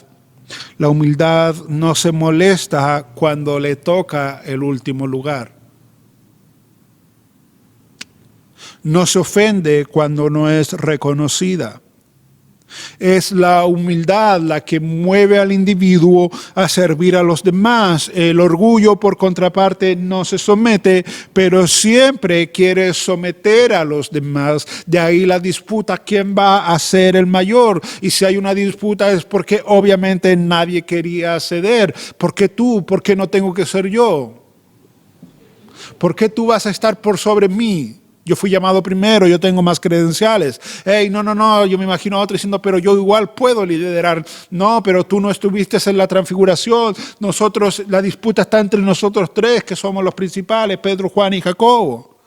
La humildad no se molesta cuando le toca el último lugar. No se ofende cuando no es reconocida. Es la humildad la que mueve al individuo a servir a los demás. El orgullo, por contraparte, no se somete, pero siempre quiere someter a los demás. De ahí la disputa, ¿quién va a ser el mayor? Y si hay una disputa es porque obviamente nadie quería ceder. ¿Por qué tú? ¿Por qué no tengo que ser yo? ¿Por qué tú vas a estar por sobre mí? Yo fui llamado primero, yo tengo más credenciales. Hey, no, yo me imagino a otro diciendo, pero yo igual puedo liderar. No, pero tú no estuviste en la transfiguración. Nosotros, la disputa está entre nosotros tres, que somos los principales, Pedro, Juan y Jacobo.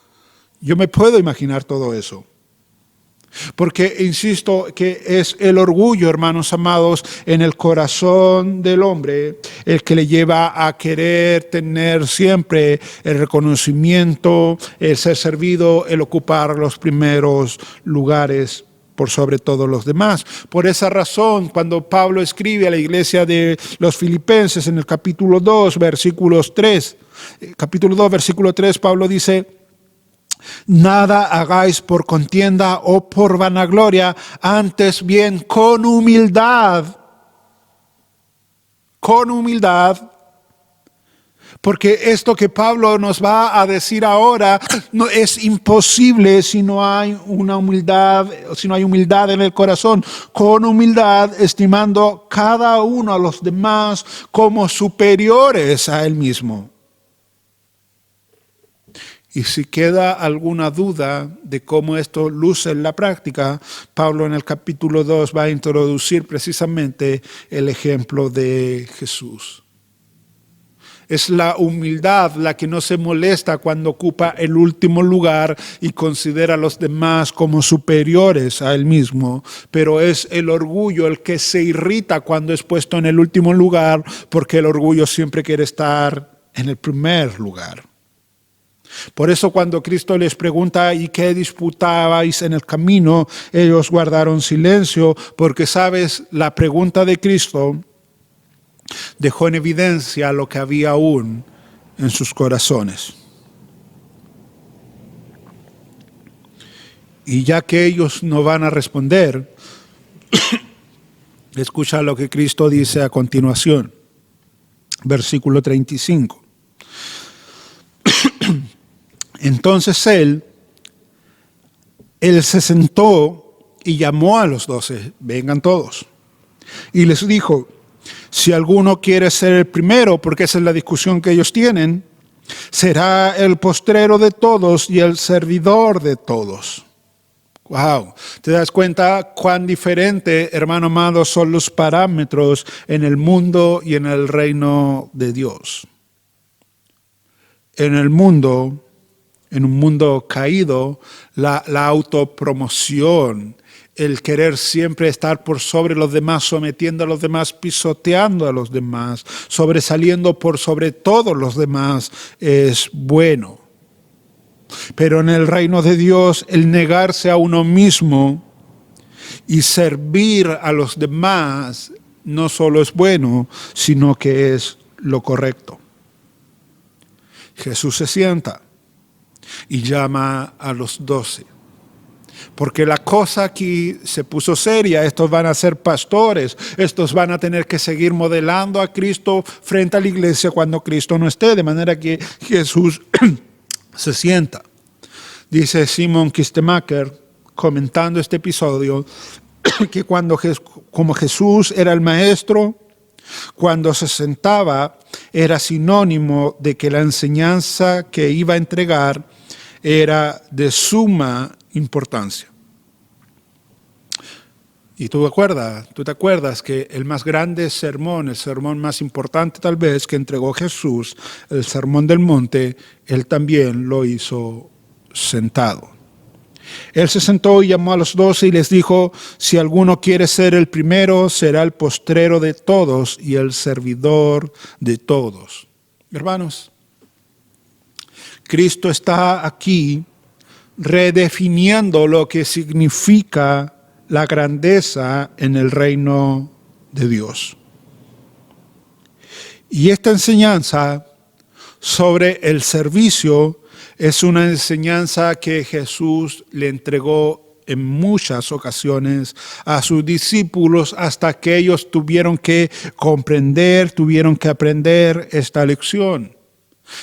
Yo me puedo imaginar todo eso. Porque, insisto, que es el orgullo, hermanos amados, en el corazón del hombre, el que le lleva a querer tener siempre el reconocimiento, el ser servido, el ocupar los primeros lugares por sobre todos los demás. Por esa razón, cuando Pablo escribe a la iglesia de los Filipenses en el capítulo 2, versículo 3, Pablo dice: nada hagáis por contienda o por vanagloria, antes bien con humildad, porque esto que Pablo nos va a decir ahora no es imposible si no hay una humildad, si no hay humildad en el corazón. Con humildad, estimando cada uno a los demás como superiores a él mismo. Y si queda alguna duda de cómo esto luce en la práctica, Pablo en el capítulo 2 va a introducir precisamente el ejemplo de Jesús. Es la humildad la que no se molesta cuando ocupa el último lugar y considera a los demás como superiores a él mismo, pero es el orgullo el que se irrita cuando es puesto en el último lugar, porque el orgullo siempre quiere estar en el primer lugar. Por eso cuando Cristo les pregunta ¿y qué disputabais en el camino?, ellos guardaron silencio, porque sabes, la pregunta de Cristo dejó en evidencia lo que había aún en sus corazones. Y ya que ellos no van a responder, escucha lo que Cristo dice a continuación. Versículo 35. Entonces él se sentó y llamó a los 12, vengan todos. Y les dijo, si alguno quiere ser el primero, porque esa es la discusión que ellos tienen, será el postrero de todos y el servidor de todos. Wow, ¿te das cuenta cuán diferente, hermano amado, son los parámetros en el mundo y en el reino de Dios? En el mundo, en un mundo caído, la autopromoción, el querer siempre estar por sobre los demás, sometiendo a los demás, pisoteando a los demás, sobresaliendo por sobre todos los demás, es bueno. Pero en el reino de Dios, el negarse a uno mismo y servir a los demás no solo es bueno, sino que es lo correcto. Jesús se sienta y llama a los 12. Porque la cosa aquí se puso seria. Estos van a ser pastores. Estos van a tener que seguir modelando a Cristo frente a la iglesia cuando Cristo no esté. De manera que Jesús se sienta. Dice Simon Kistemaker, comentando este episodio, que como Jesús era el maestro, cuando se sentaba era sinónimo de que la enseñanza que iba a entregar era de suma importancia. Y tú te acuerdas que el más grande sermón, el sermón más importante tal vez que entregó Jesús, el Sermón del Monte, él también lo hizo sentado. Él se sentó y llamó a los 12 y les dijo, si alguno quiere ser el primero, será el postrero de todos y el servidor de todos. Hermanos, Cristo está aquí redefiniendo lo que significa la grandeza en el reino de Dios. Y esta enseñanza sobre el servicio es una enseñanza que Jesús le entregó en muchas ocasiones a sus discípulos hasta que ellos tuvieron que comprender, tuvieron que aprender esta lección.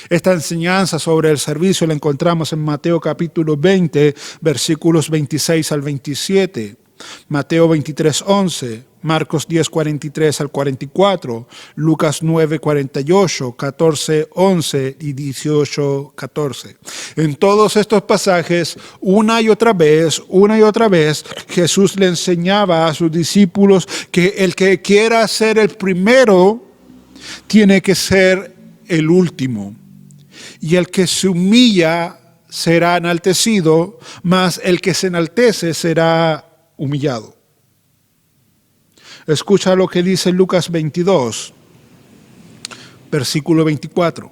Esta enseñanza sobre el servicio la encontramos en Mateo capítulo 20, versículos 26 al 27, Mateo 23, 11, Marcos 10, 43 al 44, Lucas 9, 48, 14, 11 y 18, 14. En todos estos pasajes, una y otra vez, Jesús le enseñaba a sus discípulos que el que quiera ser el primero tiene que ser el último. Y el que se humilla será enaltecido, mas el que se enaltece será humillado. Escucha lo que dice Lucas 22, versículo 24.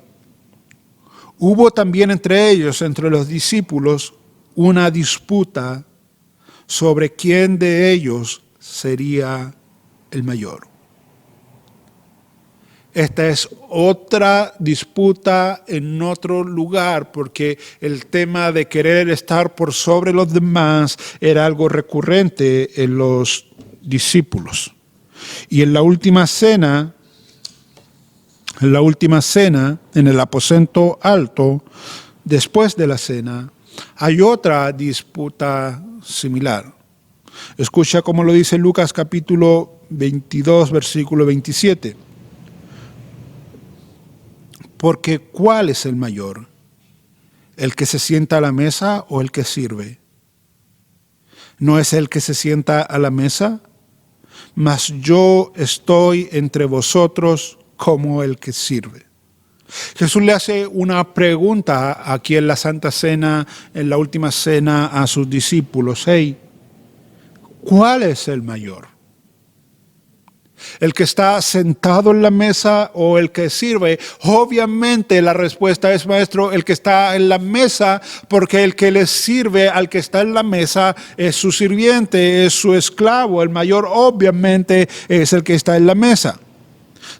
Hubo también entre ellos, entre los discípulos, una disputa sobre quién de ellos sería el mayor. Esta es otra disputa en otro lugar, porque el tema de querer estar por sobre los demás era algo recurrente en los discípulos. Y en la última cena, en el aposento alto, después de la cena, hay otra disputa similar. Escucha cómo lo dice Lucas capítulo 22, versículo 27. Porque ¿cuál es el mayor? ¿El que se sienta a la mesa o el que sirve? ¿No es el que se sienta a la mesa? Mas yo estoy entre vosotros como el que sirve. Jesús le hace una pregunta aquí en la Santa Cena, en la última cena a sus discípulos. Hey, ¿cuál es el mayor? ¿El que está sentado en la mesa o el que sirve? Obviamente la respuesta es, maestro, el que está en la mesa, porque el que le sirve al que está en la mesa es su sirviente, es su esclavo. El mayor obviamente es el que está en la mesa.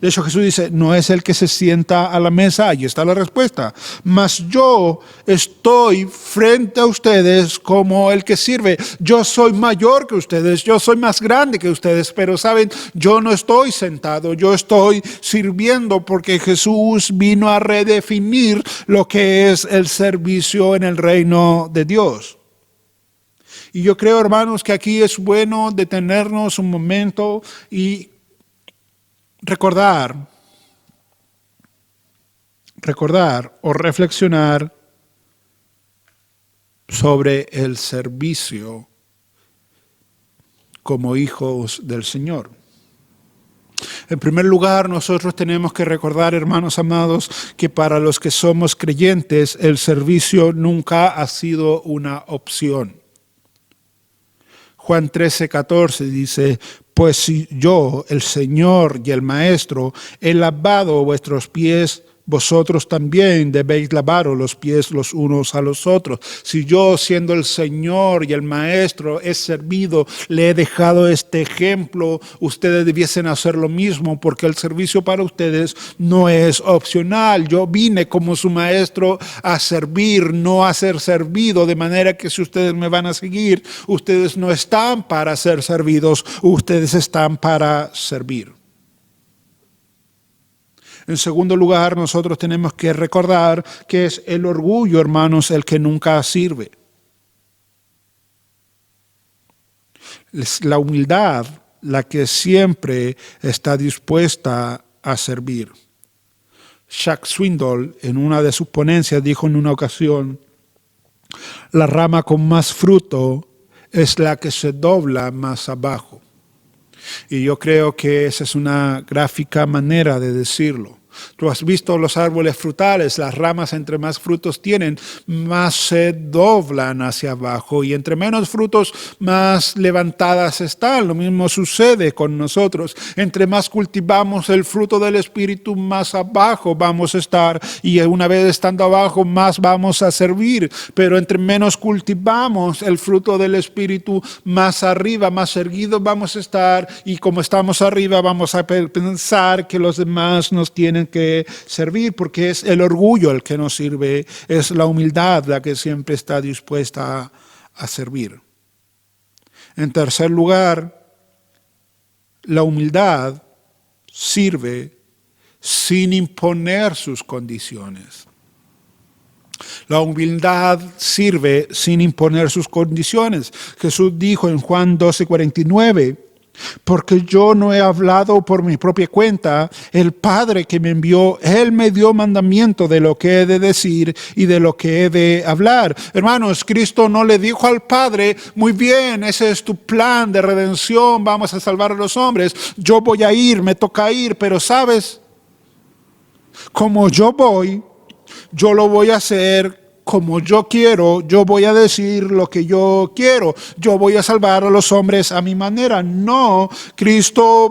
De hecho, Jesús dice, no es el que se sienta a la mesa, ahí está la respuesta. Mas yo estoy frente a ustedes como el que sirve. Yo soy mayor que ustedes, yo soy más grande que ustedes, pero saben, yo no estoy sentado, yo estoy sirviendo porque Jesús vino a redefinir lo que es el servicio en el reino de Dios. Y yo creo, hermanos, que aquí es bueno detenernos un momento y recordar o reflexionar sobre el servicio como hijos del Señor. En primer lugar, nosotros tenemos que recordar, hermanos amados, que para los que somos creyentes, el servicio nunca ha sido una opción. Juan 13:14 dice, pues si yo, el Señor y el Maestro, he lavado vuestros pies, vosotros también debéis lavaros los pies los unos a los otros. Si yo, siendo el Señor y el Maestro, he servido, le he dejado este ejemplo, ustedes debiesen hacer lo mismo, porque el servicio para ustedes no es opcional. Yo vine como su Maestro a servir, no a ser servido, de manera que si ustedes me van a seguir, ustedes no están para ser servidos, ustedes están para servir. En segundo lugar, nosotros tenemos que recordar que es el orgullo, hermanos, el que nunca sirve. Es la humildad la que siempre está dispuesta a servir. Chuck Swindoll, en una de sus ponencias, dijo en una ocasión, la rama con más fruto es la que se dobla más abajo. Y yo creo que esa es una gráfica manera de decirlo. Tú has visto los árboles frutales, las ramas entre más frutos tienen, más se doblan hacia abajo y entre menos frutos, más levantadas están. Lo mismo sucede con nosotros. Entre más cultivamos el fruto del Espíritu, más abajo vamos a estar y una vez estando abajo, más vamos a servir. Pero entre menos cultivamos el fruto del Espíritu, más arriba, más erguidos vamos a estar y como estamos arriba, vamos a pensar que los demás nos tienen que servir, porque es el orgullo el que nos sirve, es la humildad la que siempre está dispuesta a servir. En tercer lugar, la humildad sirve sin imponer sus condiciones. La humildad sirve sin imponer sus condiciones. Jesús dijo en Juan 12:49, porque yo no he hablado por mi propia cuenta, el Padre que me envió, Él me dio mandamiento de lo que he de decir y de lo que he de hablar. Hermanos, Cristo no le dijo al Padre, muy bien, ese es tu plan de redención, vamos a salvar a los hombres, yo voy a ir, me toca ir, pero sabes, como yo voy, yo lo voy a hacer como yo quiero, yo voy a decir lo que yo quiero, yo voy a salvar a los hombres a mi manera. No, Cristo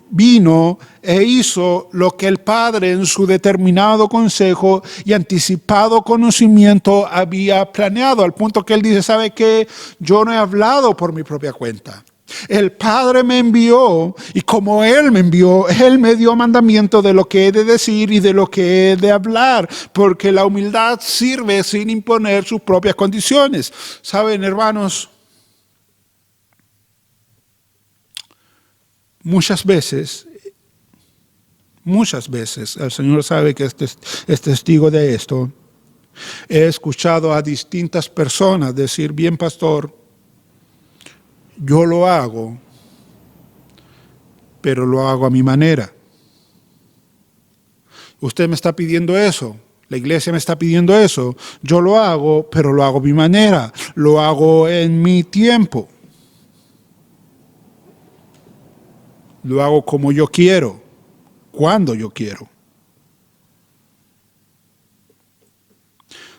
vino e hizo lo que el Padre en su determinado consejo y anticipado conocimiento había planeado, al punto que Él dice, ¿sabe qué? Yo no he hablado por mi propia cuenta. El Padre me envió y como Él me envió, Él me dio mandamiento de lo que he de decir y de lo que he de hablar, porque la humildad sirve sin imponer sus propias condiciones. ¿Saben, hermanos? Muchas veces, el Señor sabe que es testigo de esto, he escuchado a distintas personas decir, bien, pastor, yo lo hago, pero lo hago a mi manera. Usted me está pidiendo eso, la iglesia me está pidiendo eso, yo lo hago, pero lo hago a mi manera, lo hago en mi tiempo. Lo hago como yo quiero, cuando yo quiero.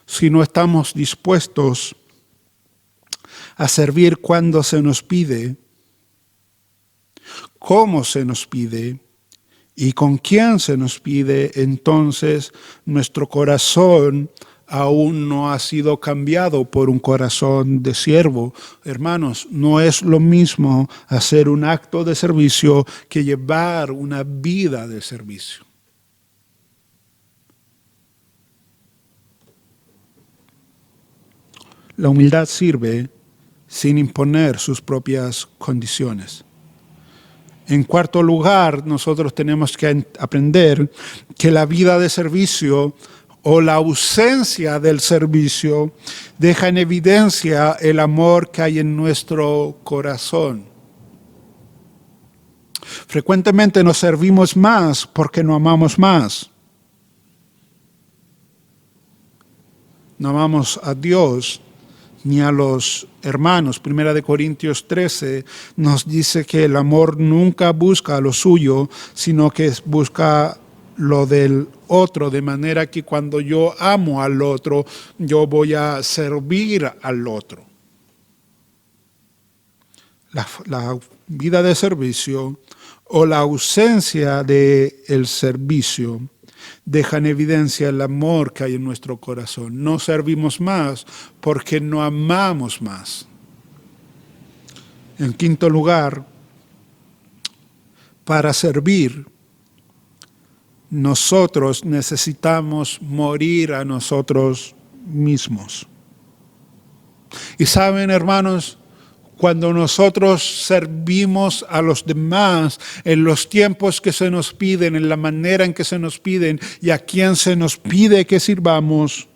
Si no estamos dispuestos a servir cuando se nos pide, cómo se nos pide y con quién se nos pide, entonces nuestro corazón aún no ha sido cambiado por un corazón de siervo. Hermanos, no es lo mismo hacer un acto de servicio que llevar una vida de servicio. La humildad sirve sin imponer sus propias condiciones. En cuarto lugar, nosotros tenemos que aprender que la vida de servicio o la ausencia del servicio deja en evidencia el amor que hay en nuestro corazón. Frecuentemente nos servimos más porque no amamos más. No amamos a Dios ni a los hermanos. 1 Corintios 13 nos dice que el amor nunca busca lo suyo, sino que busca lo del otro, de manera que cuando yo amo al otro, yo voy a servir al otro. La vida de servicio o la ausencia del servicio deja en evidencia el amor que hay en nuestro corazón. No servimos más porque no amamos más. En quinto lugar, para servir, nosotros necesitamos morir a nosotros mismos. Y saben, hermanos, cuando nosotros servimos a los demás en los tiempos que se nos piden, en la manera en que se nos piden y a quien se nos pide que sirvamos,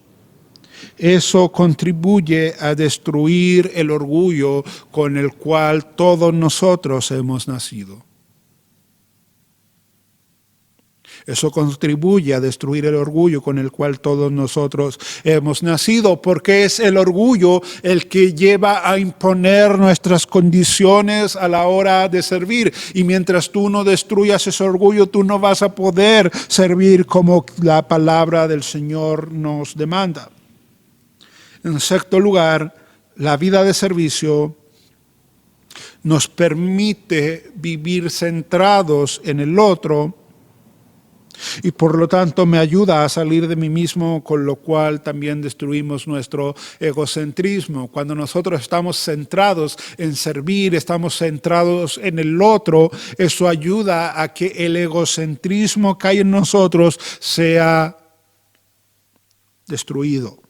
eso contribuye a destruir el orgullo con el cual todos nosotros hemos nacido. Eso contribuye a destruir el orgullo con el cual todos nosotros hemos nacido, porque es el orgullo el que lleva a imponer nuestras condiciones a la hora de servir. Y mientras tú no destruyas ese orgullo, tú no vas a poder servir como la palabra del Señor nos demanda. En sexto lugar, la vida de servicio nos permite vivir centrados en el otro, y por lo tanto me ayuda a salir de mí mismo, con lo cual también destruimos nuestro egocentrismo. Cuando nosotros estamos centrados en servir, estamos centrados en el otro, eso ayuda a que el egocentrismo que hay en nosotros sea destruido.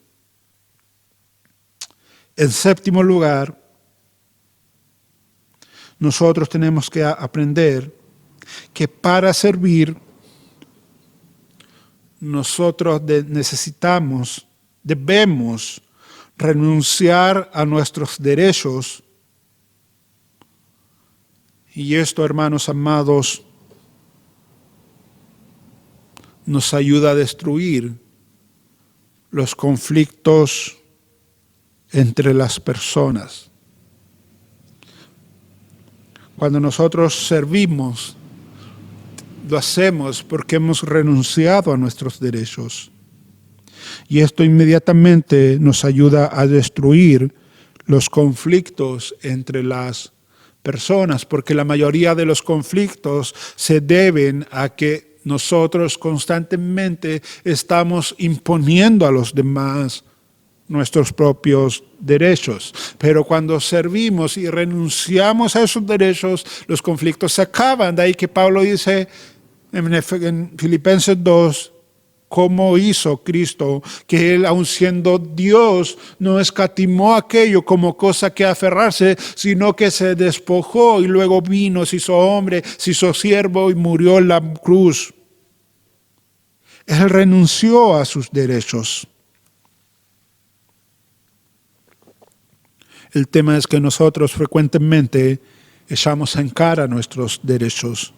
En séptimo lugar, nosotros tenemos que aprender que para servir nosotros debemos renunciar a nuestros derechos. Y esto, hermanos amados, nos ayuda a destruir los conflictos entre las personas. Cuando nosotros servimos, lo hacemos porque hemos renunciado a nuestros derechos. Y esto inmediatamente nos ayuda a destruir los conflictos entre las personas, porque la mayoría de los conflictos se deben a que nosotros constantemente estamos imponiendo a los demás nuestros propios derechos. Pero cuando servimos y renunciamos a esos derechos, los conflictos se acaban. De ahí que Pablo dice en Filipenses 2, cómo hizo Cristo, que Él, aun siendo Dios, no escatimó aquello como cosa que aferrarse, sino que se despojó y luego vino, se hizo hombre, se hizo siervo y murió en la cruz. Él renunció a sus derechos. El tema es que nosotros frecuentemente echamos en cara nuestros derechos.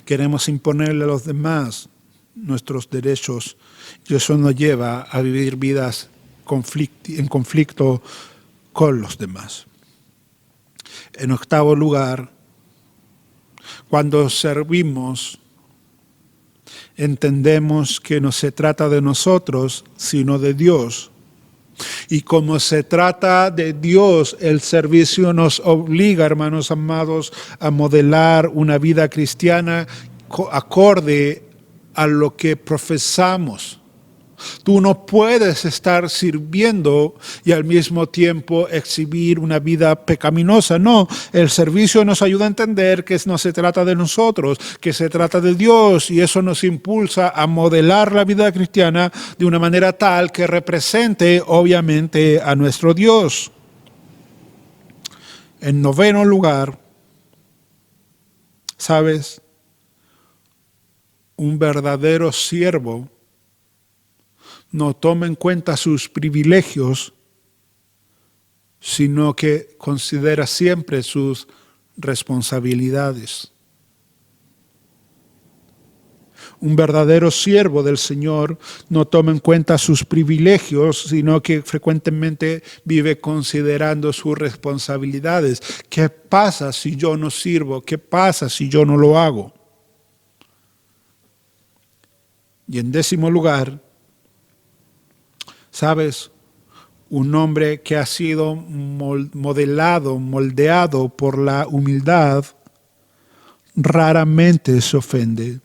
Queremos imponerle a los demás nuestros derechos y eso nos lleva a vivir vidas en conflicto con los demás. En octavo lugar, cuando servimos, entendemos que no se trata de nosotros, sino de Dios. Y como se trata de Dios, el servicio nos obliga, hermanos amados, a modelar una vida cristiana acorde a lo que profesamos. Tú no puedes estar sirviendo y al mismo tiempo exhibir una vida pecaminosa. No, el servicio nos ayuda a entender que no se trata de nosotros, que se trata de Dios, y eso nos impulsa a modelar la vida cristiana de una manera tal que represente obviamente a nuestro Dios. En noveno lugar, ¿sabes? Un verdadero siervo no toma en cuenta sus privilegios, sino que considera siempre sus responsabilidades. Un verdadero siervo del Señor no toma en cuenta sus privilegios, sino que frecuentemente vive considerando sus responsabilidades. ¿Qué pasa si yo no sirvo? ¿Qué pasa si yo no lo hago? Y en décimo lugar, ¿sabes? Un hombre que ha sido moldeado por la humildad, raramente se ofende.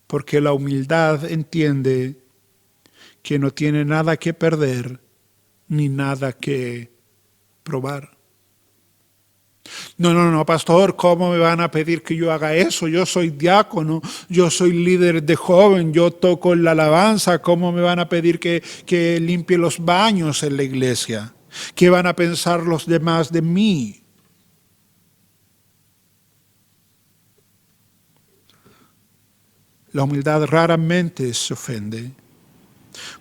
Porque la humildad entiende que no tiene nada que perder ni nada que probar. No, pastor, ¿cómo me van a pedir que yo haga eso? Yo soy diácono, yo soy líder de joven, yo toco la alabanza. ¿Cómo me van a pedir que limpie los baños en la iglesia? ¿Qué van a pensar los demás de mí? La humildad raramente se ofende,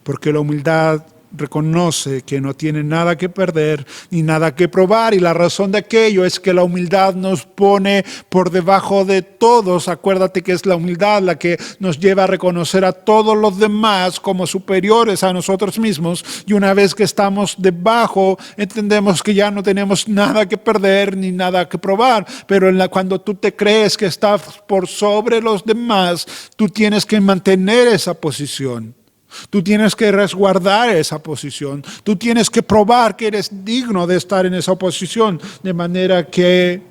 porque la humildad reconoce que no tiene nada que perder ni nada que probar, y la razón de aquello es que la humildad nos pone por debajo de todos. Acuérdate que es la humildad la que nos lleva a reconocer a todos los demás como superiores a nosotros mismos, y una vez que estamos debajo entendemos que ya no tenemos nada que perder ni nada que probar. Pero cuando tú te crees que estás por sobre los demás, tú tienes que mantener esa posición. Tú tienes que resguardar esa posición. Tú tienes que probar que eres digno de estar en esa posición, de manera que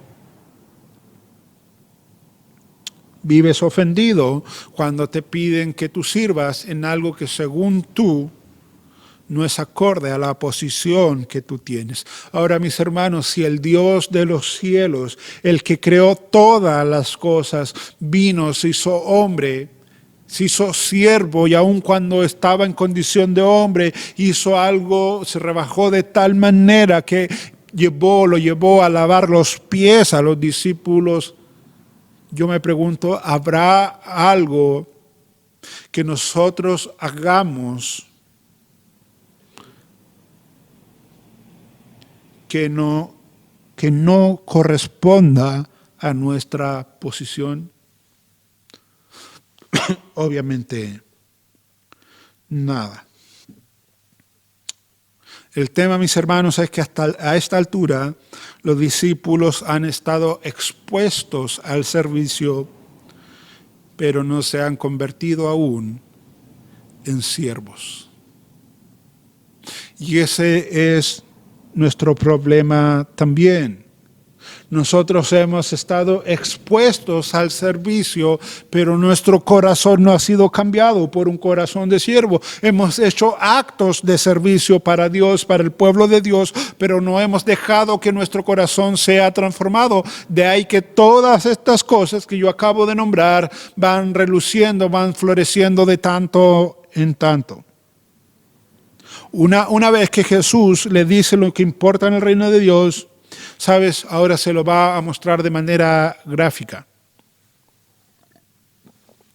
vives ofendido cuando te piden que tú sirvas en algo que según tú no es acorde a la posición que tú tienes. Ahora, mis hermanos, si el Dios de los cielos, el que creó todas las cosas, vino, se hizo hombre, se hizo siervo, y aun cuando estaba en condición de hombre, hizo algo, se rebajó de tal manera que lo llevó a lavar los pies a los discípulos. Yo me pregunto, ¿habrá algo que nosotros hagamos que no corresponda a nuestra posición? Obviamente, nada. El tema, mis hermanos, es que hasta a esta altura los discípulos han estado expuestos al servicio, pero no se han convertido aún en siervos. Y ese es nuestro problema también. Nosotros hemos estado expuestos al servicio, pero nuestro corazón no ha sido cambiado por un corazón de siervo. Hemos hecho actos de servicio para Dios, para el pueblo de Dios, pero no hemos dejado que nuestro corazón sea transformado. De ahí que todas estas cosas que yo acabo de nombrar van reluciendo, van floreciendo de tanto en tanto. Una vez que Jesús le dice lo que importa en el reino de Dios, ¿sabes? Ahora se lo va a mostrar de manera gráfica.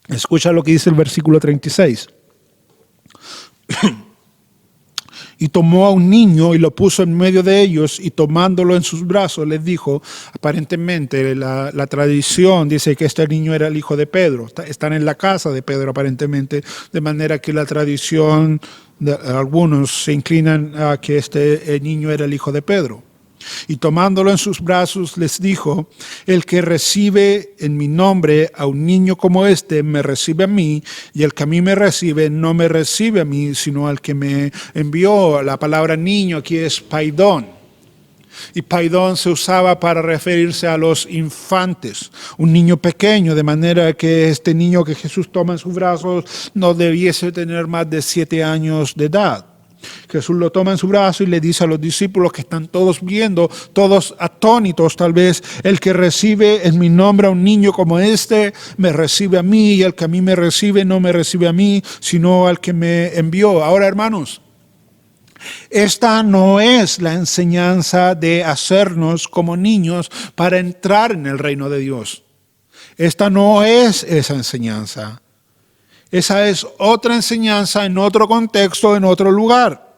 Escucha lo que dice el versículo 36. Y tomó a un niño y lo puso en medio de ellos, y tomándolo en sus brazos les dijo, aparentemente la tradición dice que este niño era el hijo de Pedro. Están en la casa de Pedro aparentemente, de manera que la tradición de algunos se inclinan a que este niño era el hijo de Pedro. Y tomándolo en sus brazos les dijo, el que recibe en mi nombre a un niño como este, me recibe a mí, y el que a mí me recibe, no me recibe a mí, sino al que me envió. La palabra niño aquí es paidón. Y paidón se usaba para referirse a los infantes, un niño pequeño, de manera que este niño que Jesús toma en sus brazos no debiese tener más de 7 años de edad. Jesús lo toma en su brazo y le dice a los discípulos que están todos viendo, todos atónitos tal vez: el que recibe en mi nombre a un niño como este, me recibe a mí, y el que a mí me recibe no me recibe a mí, sino al que me envió. Ahora, hermanos, esta no es la enseñanza de hacernos como niños para entrar en el reino de Dios. Esta no es esa enseñanza. Esa es otra enseñanza en otro contexto, en otro lugar.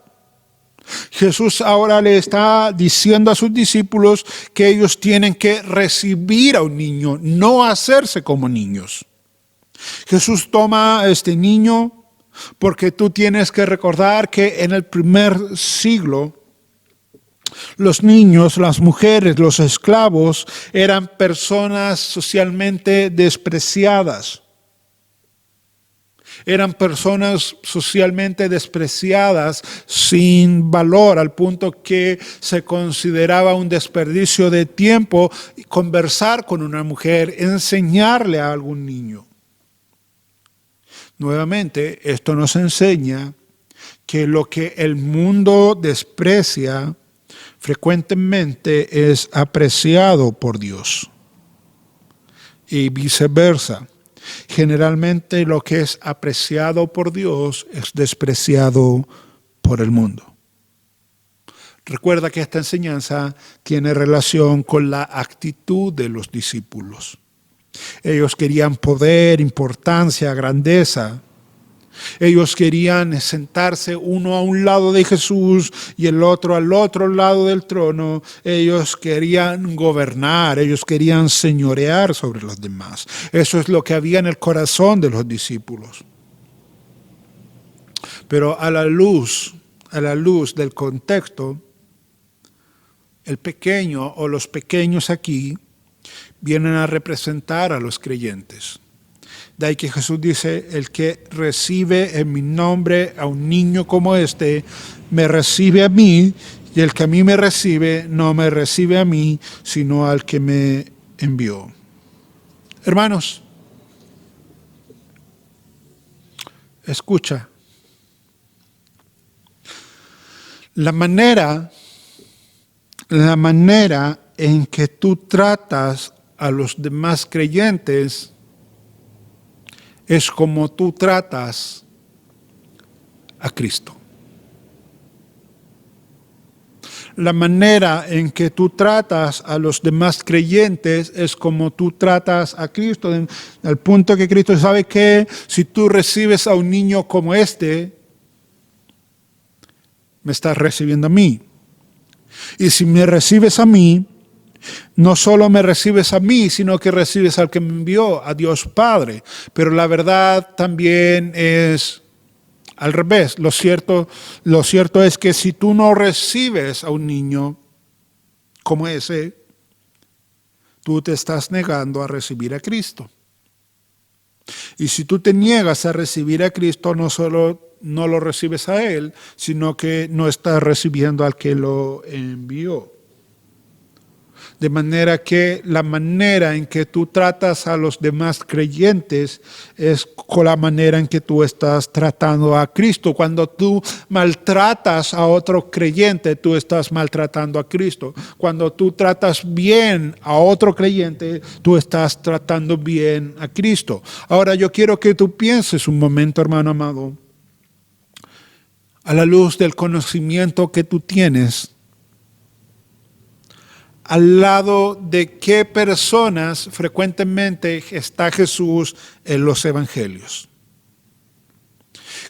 Jesús ahora le está diciendo a sus discípulos que ellos tienen que recibir a un niño, no hacerse como niños. Jesús toma a este niño porque tú tienes que recordar que en el primer siglo los niños, las mujeres, los esclavos eran personas socialmente despreciadas. Eran personas socialmente despreciadas, sin valor, al punto que se consideraba un desperdicio de tiempo conversar con una mujer, enseñarle a algún niño. Nuevamente, esto nos enseña que lo que el mundo desprecia frecuentemente es apreciado por Dios y viceversa. Generalmente lo que es apreciado por Dios es despreciado por el mundo. Recuerda que esta enseñanza tiene relación con la actitud de los discípulos. Ellos querían poder, importancia, grandeza. Ellos querían sentarse uno a un lado de Jesús y el otro al otro lado del trono. Ellos querían gobernar, ellos querían señorear sobre los demás. Eso es lo que había en el corazón de los discípulos. Pero a la luz del contexto, el pequeño o los pequeños aquí vienen a representar a los creyentes. De ahí que Jesús dice: el que recibe en mi nombre a un niño como este, me recibe a mí, y el que a mí me recibe, no me recibe a mí, sino al que me envió. Hermanos, escucha. La manera en que tú tratas a los demás creyentes es como tú tratas a Cristo. La manera en que tú tratas a los demás creyentes es como tú tratas a Cristo, al punto que Cristo sabe que si tú recibes a un niño como este, me estás recibiendo a mí. Y si me recibes a mí, no solo me recibes a mí, sino que recibes al que me envió, a Dios Padre. Pero la verdad también es al revés. Lo cierto es que si tú no recibes a un niño como ese, tú te estás negando a recibir a Cristo. Y si tú te niegas a recibir a Cristo, no solo no lo recibes a Él, sino que no estás recibiendo al que lo envió. De manera que la manera en que tú tratas a los demás creyentes es con la manera en que tú estás tratando a Cristo. Cuando tú maltratas a otro creyente, tú estás maltratando a Cristo. Cuando tú tratas bien a otro creyente, tú estás tratando bien a Cristo. Ahora yo quiero que tú pienses un momento, hermano amado, a la luz del conocimiento que tú tienes, al lado de qué personas frecuentemente está Jesús en los evangelios.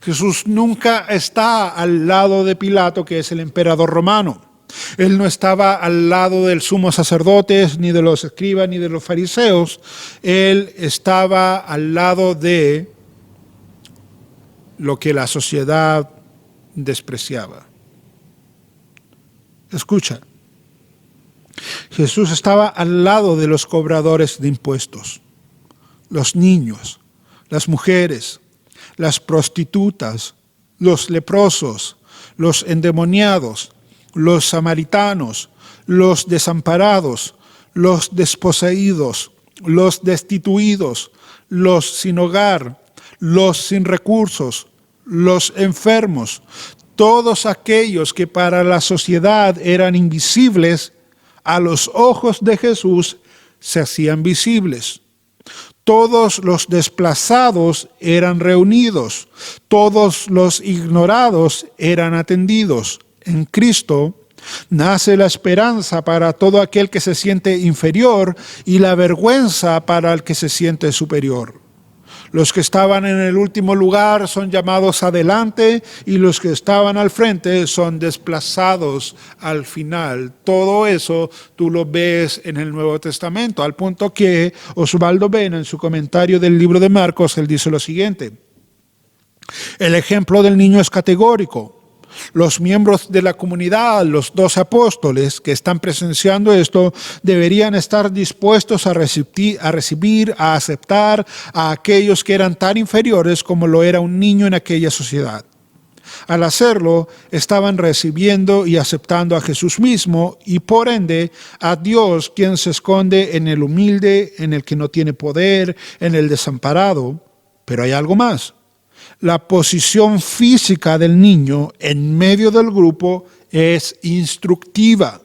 Jesús nunca está al lado de Pilato, que es el emperador romano. Él no estaba al lado del sumo sacerdote, ni de los escribas, ni de los fariseos. Él estaba al lado de lo que la sociedad despreciaba. Escucha. Jesús estaba al lado de los cobradores de impuestos, los niños, las mujeres, las prostitutas, los leprosos, los endemoniados, los samaritanos, los desamparados, los desposeídos, los destituidos, los sin hogar, los sin recursos, los enfermos, todos aquellos que para la sociedad eran invisibles, a los ojos de Jesús se hacían visibles. Todos los desplazados eran reunidos, todos los ignorados eran atendidos. En Cristo nace la esperanza para todo aquel que se siente inferior y la vergüenza para el que se siente superior. Los que estaban en el último lugar son llamados adelante y los que estaban al frente son desplazados al final. Todo eso tú lo ves en el Nuevo Testamento, al punto que Osvaldo Vena, en su comentario del libro de Marcos, él dice lo siguiente: el ejemplo del niño es categórico. Los miembros de la comunidad, los 12 apóstoles que están presenciando esto, deberían estar dispuestos a recibir, a aceptar a aquellos que eran tan inferiores como lo era un niño en aquella sociedad. Al hacerlo, estaban recibiendo y aceptando a Jesús mismo y por ende a Dios, quien se esconde en el humilde, en el que no tiene poder, en el desamparado. Pero hay algo más. La posición física del niño en medio del grupo es instructiva.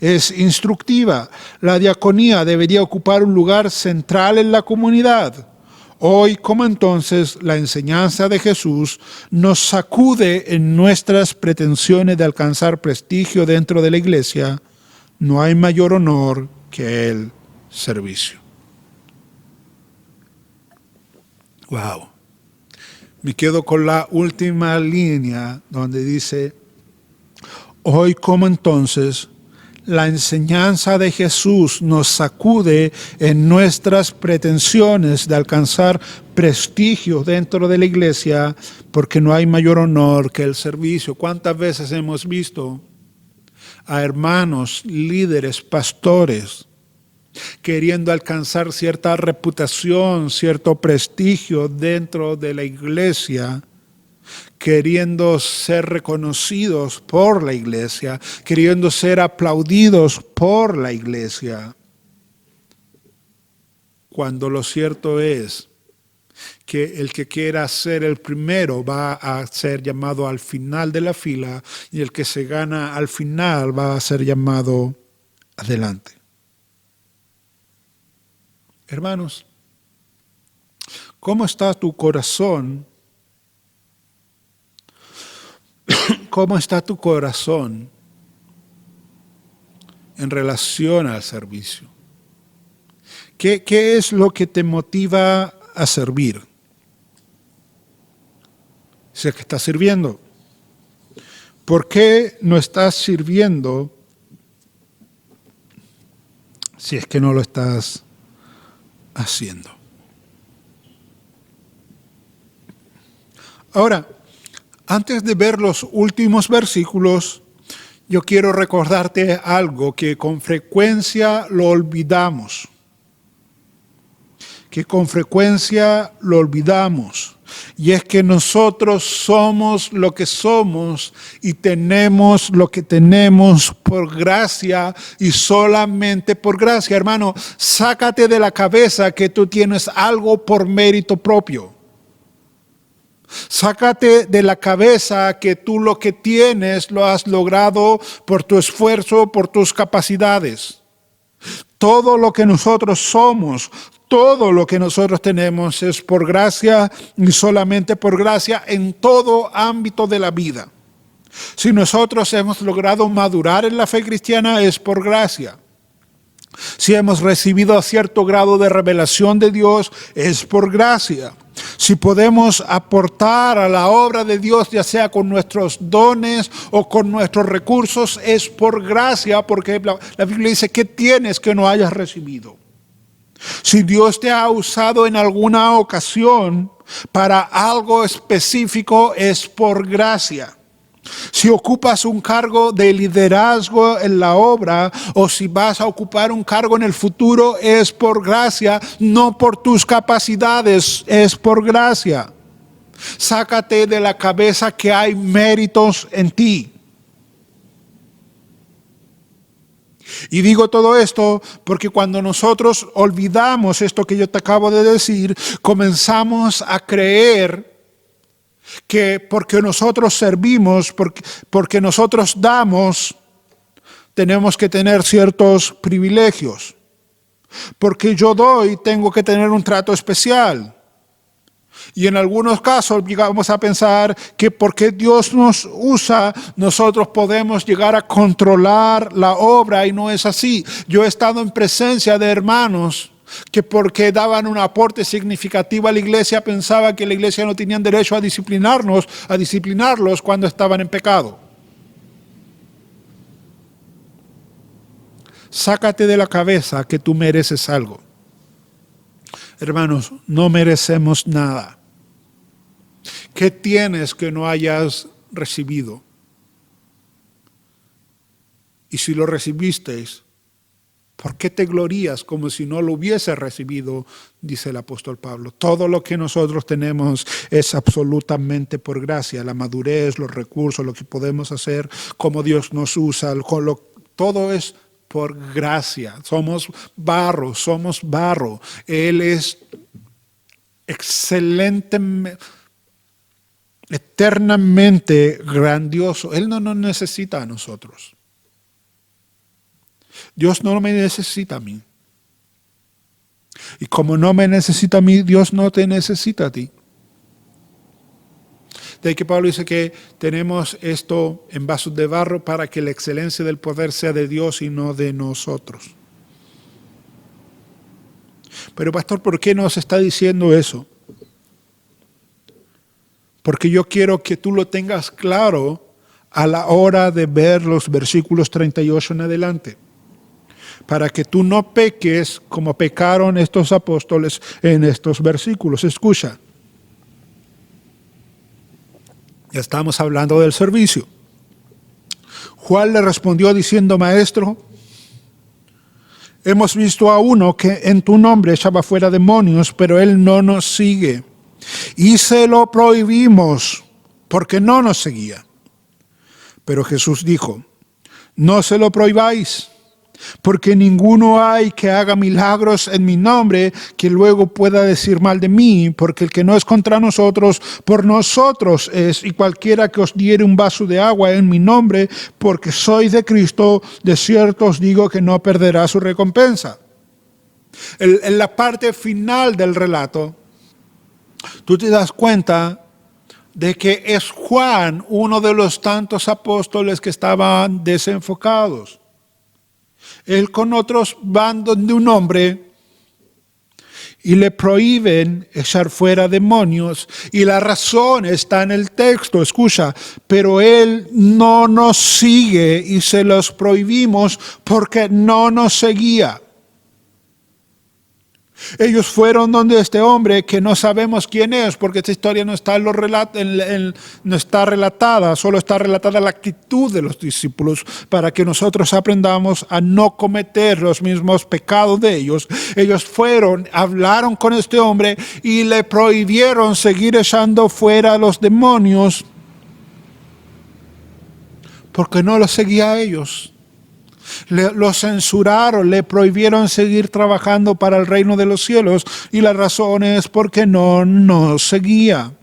Es instructiva. La diaconía debería ocupar un lugar central en la comunidad. Hoy, como entonces, la enseñanza de Jesús nos sacude en nuestras pretensiones de alcanzar prestigio dentro de la iglesia. No hay mayor honor que el servicio. Wow. Me quedo con la última línea donde dice: hoy como entonces, la enseñanza de Jesús nos sacude en nuestras pretensiones de alcanzar prestigio dentro de la iglesia, porque no hay mayor honor que el servicio. ¿Cuántas veces hemos visto a hermanos, líderes, pastores, queriendo alcanzar cierta reputación, cierto prestigio dentro de la iglesia, queriendo ser reconocidos por la iglesia, queriendo ser aplaudidos por la iglesia, cuando lo cierto es que el que quiera ser el primero va a ser llamado al final de la fila y el que se gana al final va a ser llamado adelante? Hermanos, ¿cómo está tu corazón? ¿Cómo está tu corazón en relación al servicio? ¿Qué es lo que te motiva a servir? Si es que estás sirviendo, ¿por qué no estás sirviendo si es que no lo estás haciendo? Ahora, antes de ver los últimos versículos, yo quiero recordarte algo que con frecuencia lo olvidamos. Y es que nosotros somos lo que somos y tenemos lo que tenemos por gracia y solamente por gracia. Hermano, sácate de la cabeza que tú tienes algo por mérito propio. Sácate de la cabeza que tú lo que tienes lo has logrado por tu esfuerzo, por tus capacidades. Todo lo que nosotros somos, todo lo que nosotros tenemos es por gracia y solamente por gracia en todo ámbito de la vida. Si nosotros hemos logrado madurar en la fe cristiana es por gracia. Si hemos recibido cierto grado de revelación de Dios es por gracia. Si podemos aportar a la obra de Dios, ya sea con nuestros dones o con nuestros recursos, es por gracia, porque la Biblia dice: ¿qué tienes que no hayas recibido? Si Dios te ha usado en alguna ocasión para algo específico, es por gracia. Si ocupas un cargo de liderazgo en la obra o si vas a ocupar un cargo en el futuro, es por gracia, no por tus capacidades, es por gracia. Sácate de la cabeza que hay méritos en ti. Y digo todo esto porque cuando nosotros olvidamos esto que yo te acabo de decir, comenzamos a creer que porque nosotros servimos, porque nosotros damos, tenemos que tener ciertos privilegios. Porque yo doy, tengo que tener un trato especial. Y en algunos casos llegamos a pensar que porque Dios nos usa, nosotros podemos llegar a controlar la obra, y no es así. Yo he estado en presencia de hermanos que porque daban un aporte significativo a la iglesia, pensaban que la iglesia no tenían derecho a disciplinarlos cuando estaban en pecado. Sácate de la cabeza que tú mereces algo. Hermanos, no merecemos nada. ¿Qué tienes que no hayas recibido? Y si lo recibisteis, ¿por qué te glorías como si no lo hubieses recibido? Dice el apóstol Pablo. Todo lo que nosotros tenemos es absolutamente por gracia. La madurez, los recursos, lo que podemos hacer, cómo Dios nos usa, todo es por gracia. Somos barro. Él es excelentemente, eternamente grandioso. Él no nos necesita a nosotros. Dios no me necesita a mí. Y como no me necesita a mí, Dios no te necesita a ti. De ahí que Pablo dice que tenemos esto en vasos de barro para que la excelencia del poder sea de Dios y no de nosotros. Pero pastor, ¿por qué nos está diciendo eso? Porque yo quiero que tú lo tengas claro a la hora de ver los versículos 38 en adelante. Para que tú no peques como pecaron estos apóstoles en estos versículos. Escucha. Ya estamos hablando del servicio. Juan le respondió diciendo: Maestro, hemos visto a uno que en tu nombre echaba fuera demonios, pero él no nos sigue. Y se lo prohibimos porque no nos seguía. Pero Jesús dijo: No se lo prohibáis, porque ninguno hay que haga milagros en mi nombre que luego pueda decir mal de mí, porque el que no es contra nosotros, por nosotros es. Y cualquiera que os diere un vaso de agua en mi nombre, porque soy de Cristo, de cierto os digo que no perderá su recompensa. En la parte final del relato, tú te das cuenta de que es Juan uno de los tantos apóstoles que estaban desenfocados. Él con otros van donde un hombre y le prohíben echar fuera demonios. Y la razón está en el texto, escucha. Pero él no nos sigue y se los prohibimos porque no nos seguía. Ellos fueron donde este hombre que no sabemos quién es, porque esta historia no está, no está relatada, solo está relatada la actitud de los discípulos para que nosotros aprendamos a no cometer los mismos pecados de ellos. Ellos fueron, hablaron con este hombre y le prohibieron seguir echando fuera a los demonios porque no los seguía a ellos. Lo censuraron, le prohibieron seguir trabajando para el reino de los cielos, y la razón es porque no nos seguía.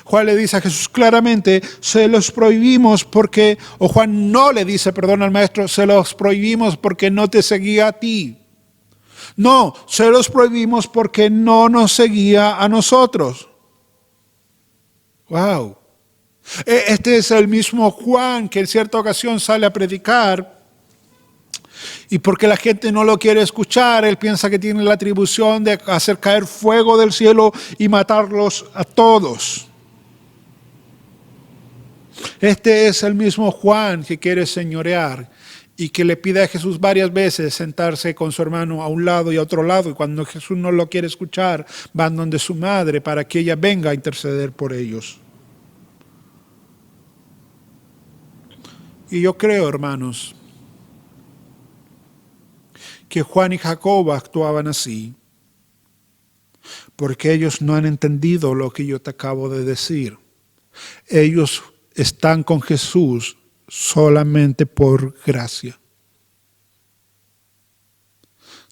Juan le dice a Jesús claramente: se los prohibimos porque, o Juan no le dice, perdón, al maestro, se los prohibimos porque no te seguía a ti. No, se los prohibimos porque no nos seguía a nosotros. Wow. Este es el mismo Juan que en cierta ocasión sale a predicar. Y porque la gente no lo quiere escuchar, él piensa que tiene la atribución de hacer caer fuego del cielo y matarlos a todos. Este es el mismo Juan que quiere señorear y que le pide a Jesús varias veces sentarse con su hermano a un lado y a otro lado. Y cuando Jesús no lo quiere escuchar, van donde su madre para que ella venga a interceder por ellos. Y yo creo, hermanos, que Juan y Jacobo actuaban así porque ellos no han entendido lo que yo te acabo de decir. Ellos están con Jesús solamente por gracia.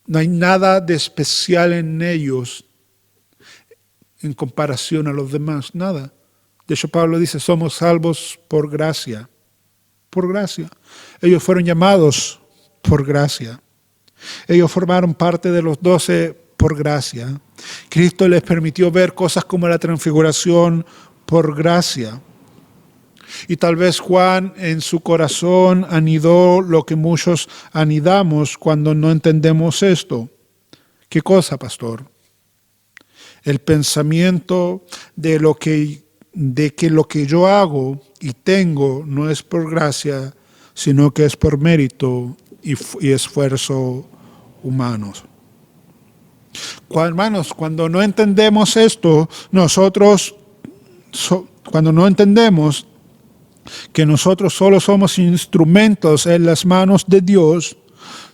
No hay nada de especial en ellos en comparación a los demás, nada. De hecho, Pablo dice, somos salvos por gracia. Por gracia. Ellos fueron llamados por gracia. Ellos formaron parte de los 12 por gracia. Cristo les permitió ver cosas como la transfiguración por gracia. Y tal vez Juan en su corazón anidó lo que muchos anidamos cuando no entendemos esto. ¿Qué cosa, pastor? El pensamiento de que lo que yo hago y tengo no es por gracia, sino que es por mérito y esfuerzo humanos. Hermanos, cuando no entendemos esto, cuando no entendemos que nosotros solo somos instrumentos en las manos de Dios,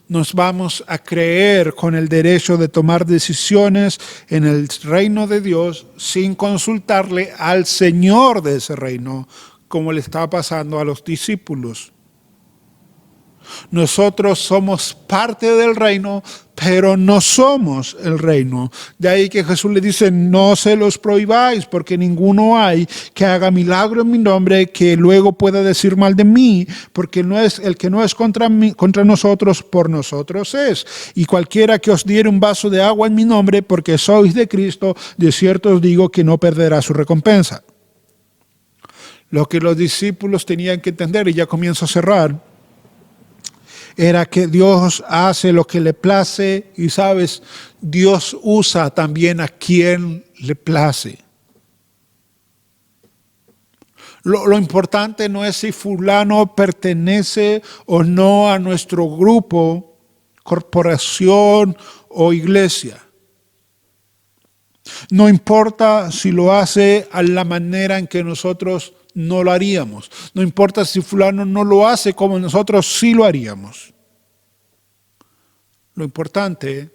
nos vamos a creer con el derecho de tomar decisiones en el reino de Dios sin consultarle al Señor de ese reino, como le estaba pasando a los discípulos. Nosotros somos parte del reino, pero no somos el reino. De ahí que Jesús le dice, no se los prohibáis, porque ninguno hay que haga milagro en mi nombre, que luego pueda decir mal de mí, porque el que no es contra nosotros, por nosotros es. Y cualquiera que os diere un vaso de agua en mi nombre, porque sois de Cristo, de cierto os digo que no perderá su recompensa. Lo que los discípulos tenían que entender, y ya comienzo a cerrar, era que Dios hace lo que le place y, ¿sabes? Dios usa también a quien le place. Lo importante no es si fulano pertenece o no a nuestro grupo, corporación o iglesia. No importa si lo hace a la manera en que nosotros no lo haríamos. No importa si fulano no lo hace como nosotros sí lo haríamos. Lo importante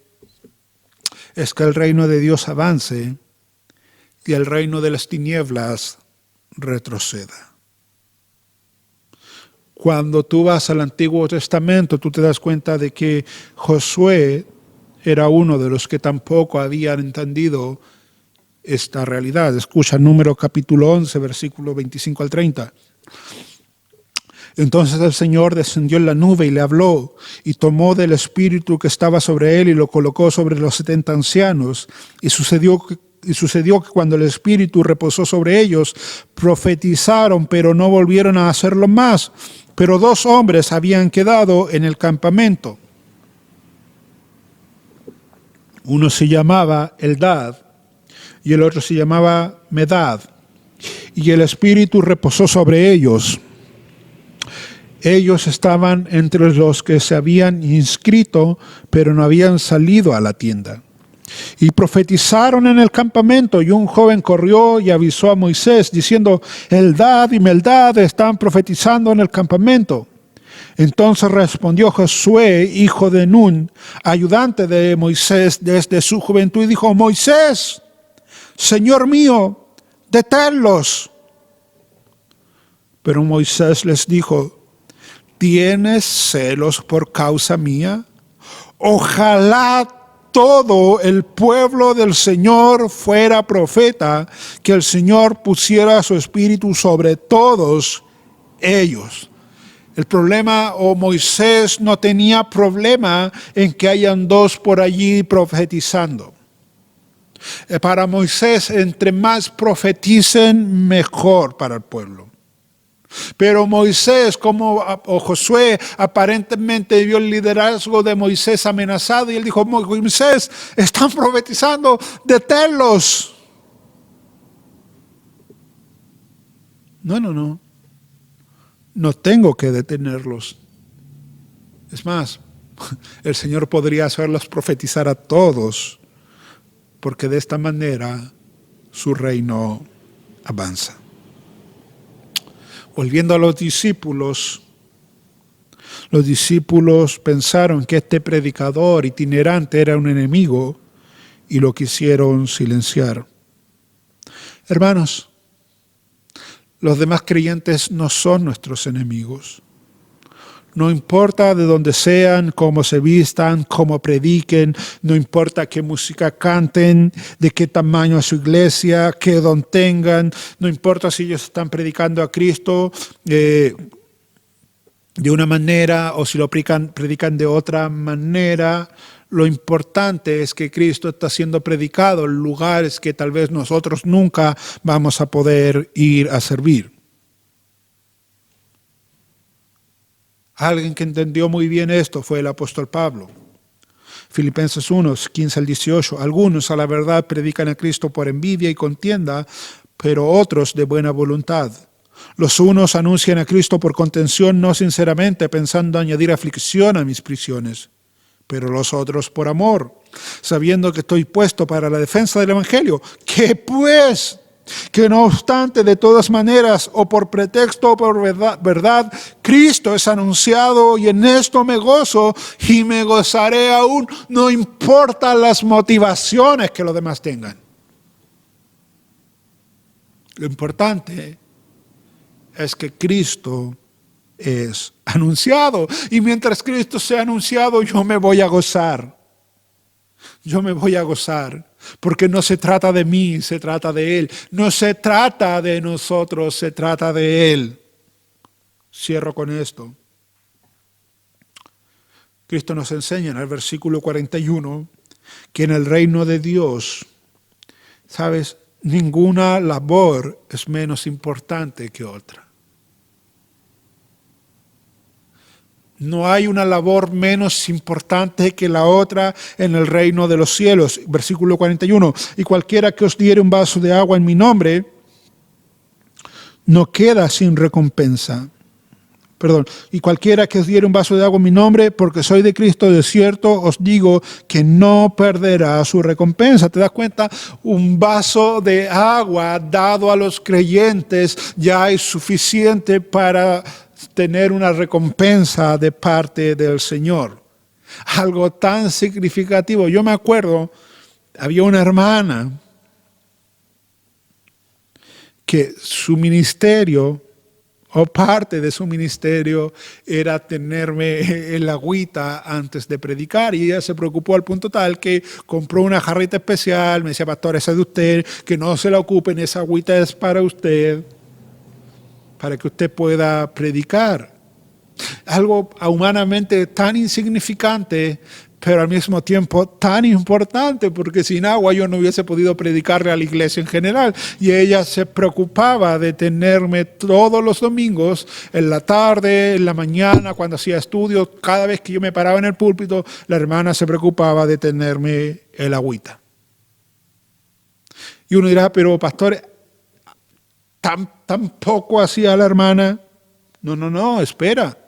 es que el reino de Dios avance y el reino de las tinieblas retroceda. Cuando tú vas al Antiguo Testamento, tú te das cuenta de que Josué era uno de los que tampoco habían entendido esta realidad. Escucha Número capítulo 11, versículo 25 al 30. Entonces el Señor descendió en la nube y le habló, y tomó del espíritu que estaba sobre él y lo colocó sobre los 70 ancianos. Y sucedió que cuando el espíritu reposó sobre ellos, profetizaron, pero no volvieron a hacerlo más. Pero 2 hombres habían quedado en el campamento. Uno se llamaba Eldad y el otro se llamaba Medad. Y el espíritu reposó sobre ellos. Ellos estaban entre los que se habían inscrito, pero no habían salido a la tienda. Y profetizaron en el campamento, y un joven corrió y avisó a Moisés, diciendo, Eldad y Meldad están profetizando en el campamento. Entonces respondió Josué, hijo de Nun, ayudante de Moisés desde su juventud, y dijo, Moisés, Señor mío, deténlos. Pero Moisés les dijo, ¿tienes celos por causa mía? Ojalá todo el pueblo del Señor fuera profeta, que el Señor pusiera su espíritu sobre todos ellos. El problema, Moisés no tenía problema en que hayan 2 por allí profetizando. Para Moisés, entre más profeticen, mejor para el pueblo. Pero Moisés, o Josué, aparentemente vio el liderazgo de Moisés amenazado y él dijo, Moisés, están profetizando, deténlos. No. No tengo que detenerlos. Es más, el Señor podría hacerlos profetizar a todos, porque de esta manera su reino avanza. Volviendo a los discípulos pensaron que este predicador itinerante era un enemigo y lo quisieron silenciar. Hermanos, los demás creyentes no son nuestros enemigos. No importa de dónde sean, cómo se vistan, cómo prediquen, no importa qué música canten, de qué tamaño es su iglesia, qué don tengan, no importa si ellos están predicando a Cristo de una manera o si lo predican de otra manera. Lo importante es que Cristo está siendo predicado en lugares que tal vez nosotros nunca vamos a poder ir a servir. Alguien que entendió muy bien esto fue el apóstol Pablo. Filipenses 1, 15 al 18. Algunos a la verdad predican a Cristo por envidia y contienda, pero otros de buena voluntad. Los unos anuncian a Cristo por contención, no sinceramente, pensando añadir aflicción a mis prisiones, pero los otros por amor, sabiendo que estoy puesto para la defensa del Evangelio. ¿Qué pues? Que no obstante, de todas maneras, o por pretexto o por verdad, Cristo es anunciado y en esto me gozo y me gozaré aún, no importa las motivaciones que los demás tengan. Lo importante es que Cristo es anunciado y mientras Cristo sea anunciado yo me voy a gozar. Yo me voy a gozar, porque no se trata de mí, se trata de Él. No se trata de nosotros, se trata de Él. Cierro con esto. Cristo nos enseña en el versículo 41 que en el reino de Dios, ¿sabes? Ninguna labor es menos importante que otra. No hay una labor menos importante que la otra en el reino de los cielos. Versículo 41. Y cualquiera que os diere un vaso de agua en mi nombre, no queda sin recompensa. Y cualquiera que os diere un vaso de agua en mi nombre, porque soy de Cristo, de cierto os digo que no perderá su recompensa. ¿Te das cuenta? Un vaso de agua dado a los creyentes ya es suficiente para tener una recompensa de parte del Señor. Algo tan significativo. Yo me acuerdo, había una hermana que su ministerio, o parte de su ministerio, era tenerme el agüita antes de predicar. Y ella se preocupó al punto tal que compró una jarrita especial. Me decía, pastor, esa es de usted, que no se la ocupen, esa agüita es para usted, para que usted pueda predicar. Algo humanamente tan insignificante, pero al mismo tiempo tan importante, porque sin agua yo no hubiese podido predicarle a la iglesia en general. Y ella se preocupaba de tenerme todos los domingos, en la tarde, en la mañana, cuando hacía estudios, cada vez que yo me paraba en el púlpito, la hermana se preocupaba de tenerme el agüita. Y uno dirá, pero pastor, ¿tan poco hacía la hermana? No, espera.